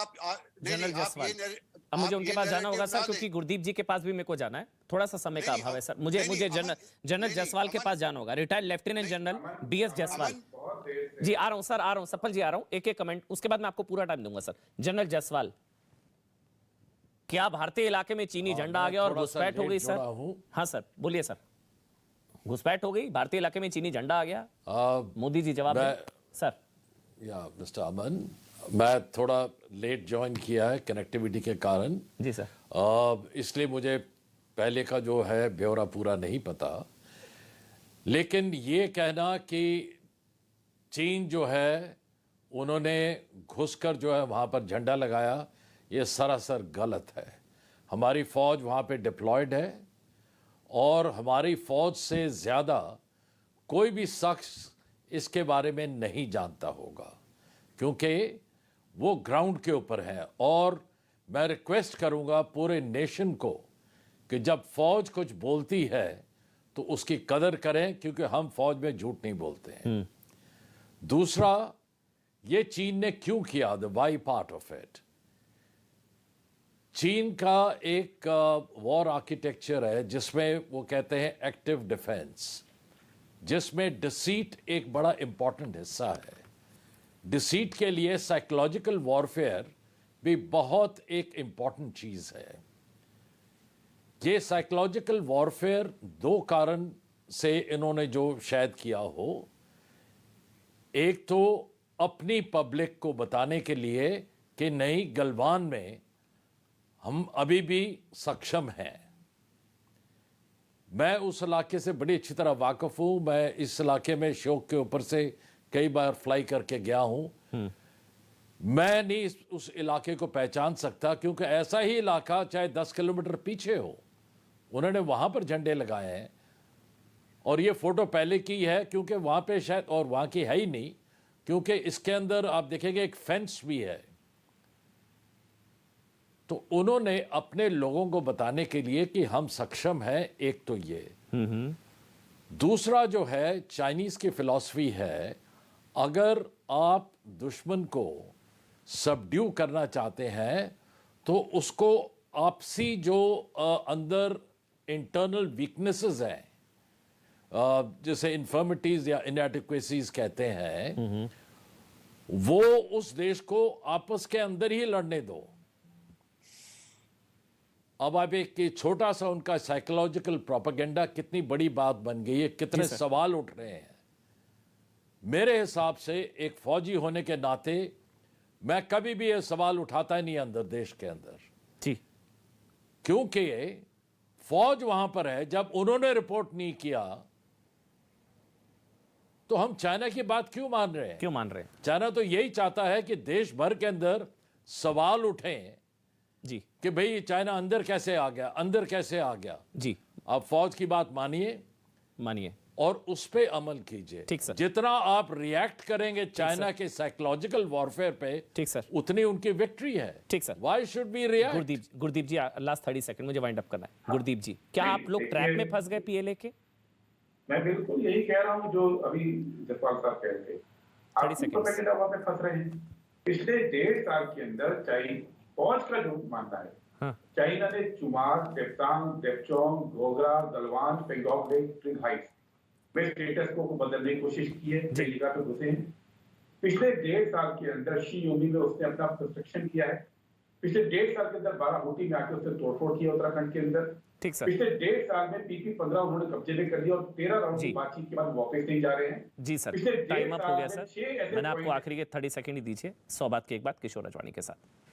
अब मुझे उनके पास जाना होगा सर, क्योंकि गुरदीप जी के पास भी मेरे को जाना है, थोड़ा सा समय का अभाव है सर। मुझे जनरल जसवाल के पास जाना होगा, retired lieutenant general BS Jaswal ji. आ रहा हूं सर, आ रहा हूं सप्पल जी, आ रहा हूं। एक कमेंट, उसके बाद मैं आपको पूरा टाइम दूंगा सर। जनरल जसवाल, क्या भारतीय इलाके में चीनी झंडा आ गया और घुसपैठ हो गई सर? हाँ सर बोलिए सर, घुसपैठ हो गई भारतीय इलाके में, चीनी झंडा आ गया? मोदी जी जवाब सर।
या मिस्टर अमन, मैं थोड़ा लेट ज्वाइन किया है कनेक्टिविटी के कारण
जी सर,
इसलिए मुझे पहले का जो है ब्यौरा पूरा नहीं पता। लेकिन ये कहना कि चीन जो है उन्होंने घुसकर जो है वहाँ पर झंडा लगाया, ये सरासर गलत है। हमारी फ़ौज वहाँ पे डिप्लॉयड है और हमारी फ़ौज से ज़्यादा कोई भी शख्स इसके बारे में नहीं जानता होगा, क्योंकि वो ग्राउंड के ऊपर है। और मैं रिक्वेस्ट करूंगा पूरे नेशन को कि जब फौज कुछ बोलती है तो उसकी कदर करें, क्योंकि हम फौज में झूठ नहीं बोलते हैं। दूसरा, ये चीन ने क्यों किया, the why part of it. चीन का एक वॉर आर्किटेक्चर है जिसमें वो कहते हैं एक्टिव डिफेंस, जिसमें डिसीट एक बड़ा इंपॉर्टेंट हिस्सा है। डिसीट के लिए साइकोलॉजिकल वॉरफेयर भी बहुत एक इंपॉर्टेंट चीज है। ये साइकोलॉजिकल वॉरफेयर दो कारण से इन्होंने जो शायद किया हो, एक तो अपनी पब्लिक को बताने के लिए कि नहीं, गलवान में हम अभी भी सक्षम हैं। मैं उस इलाके से बड़ी अच्छी तरह वाकिफ हूं। मैं इस इलाके में शौक के ऊपर से कई बार फ्लाई करके गया हूं। मैं नहीं उस इलाके को पहचान सकता, क्योंकि ऐसा ही इलाका चाहे 10 किलोमीटर पीछे हो, उन्होंने वहां पर झंडे लगाए हैं। और ये फोटो पहले की है, क्योंकि वहां पे शायद, और वहां की है ही नहीं, क्योंकि इसके अंदर आप देखेंगे एक फेंस भी है। तो उन्होंने अपने लोगों को बताने के लिए कि हम सक्षम हैं, एक तो ये। दूसरा जो है, चाइनीज की फिलॉसफी है, अगर आप दुश्मन को सबड्यू करना चाहते हैं तो उसको आपसी जो अंदर इंटरनल वीकनेसेस हैं, जैसे इन्फर्मिटीज या इनएडिक्वेसीज कहते हैं, वो उस देश को आपस के अंदर ही लड़ने दो। अब आप एक छोटा सा उनका साइकोलॉजिकल प्रोपेगेंडा कितनी बड़ी बात बन गई है, कितने सवाल उठ रहे हैं। मेरे हिसाब से एक फौजी होने के नाते मैं कभी भी ये सवाल उठाता ही नहीं अंदर देश के अंदर
जी,
क्योंकि फौज वहां पर है। जब उन्होंने रिपोर्ट नहीं किया तो हम चाइना की बात क्यों मान रहे हैं?
क्यों मान रहे हैं?
चाइना तो यही चाहता है कि देश भर के अंदर सवाल उठें
जी
कि भाई चाइना अंदर कैसे आ गया, अंदर कैसे आ गया।
जी,
आप फौज की बात मानिए और उस पे अमल कीजिए।
ठीक सर।
जितना आप रिएक्ट करेंगे चाइना के साइकोलॉजिकल वॉरफेयर पे,
ठीक सर,
उतनी उनकी विक्ट्री है।
ठीक sir.
Why should be react?
Gurdeep ji, last 30 second मुझे वाइंड अप करना है। गुरदीप जी, क्या आप लोग ट्रैप में फंस गए पीएलए के?
मैं बिल्कुल यही कह रहा हूँ जो अभी जसपाल साहब कह रहे थे। आप प्रोपेगेंडा हवा में फंस रहे हैं। पिछले 1.5 साल के अंदर फौज का जो मानना है, चाइना ने चुमार, डेप्तांग, डेपचोंग, घोगरा, गलवान, पेंगोंग लेक, ट्रिंग हाइट्स में स्टेटस को बदलने की कोशिश की है। कई जगह पे घुसे हैं। पिछले 1.5 साल के अंदर शी योमी में उसने अपना कंस्ट्रक्शन किया है। पिछले 1.5 साल के अंदर बारामूटी में आके उसने तोड़फोड़ किया उत्तराखंड के अंदर।
ठीक सर।
पिछले 1.5 साल में PP-15 उन्होंने कब्जे में कर लिया और 13 राउंड की बातचीत के बाद वापस नहीं जा रहे हैं।
जी सर, टाइम अप हो गया सर। मैंने आपको आखिरी के 30 सेकंड ही दीजिए। 100 बात की एक बात किशोर रजवानी के साथ।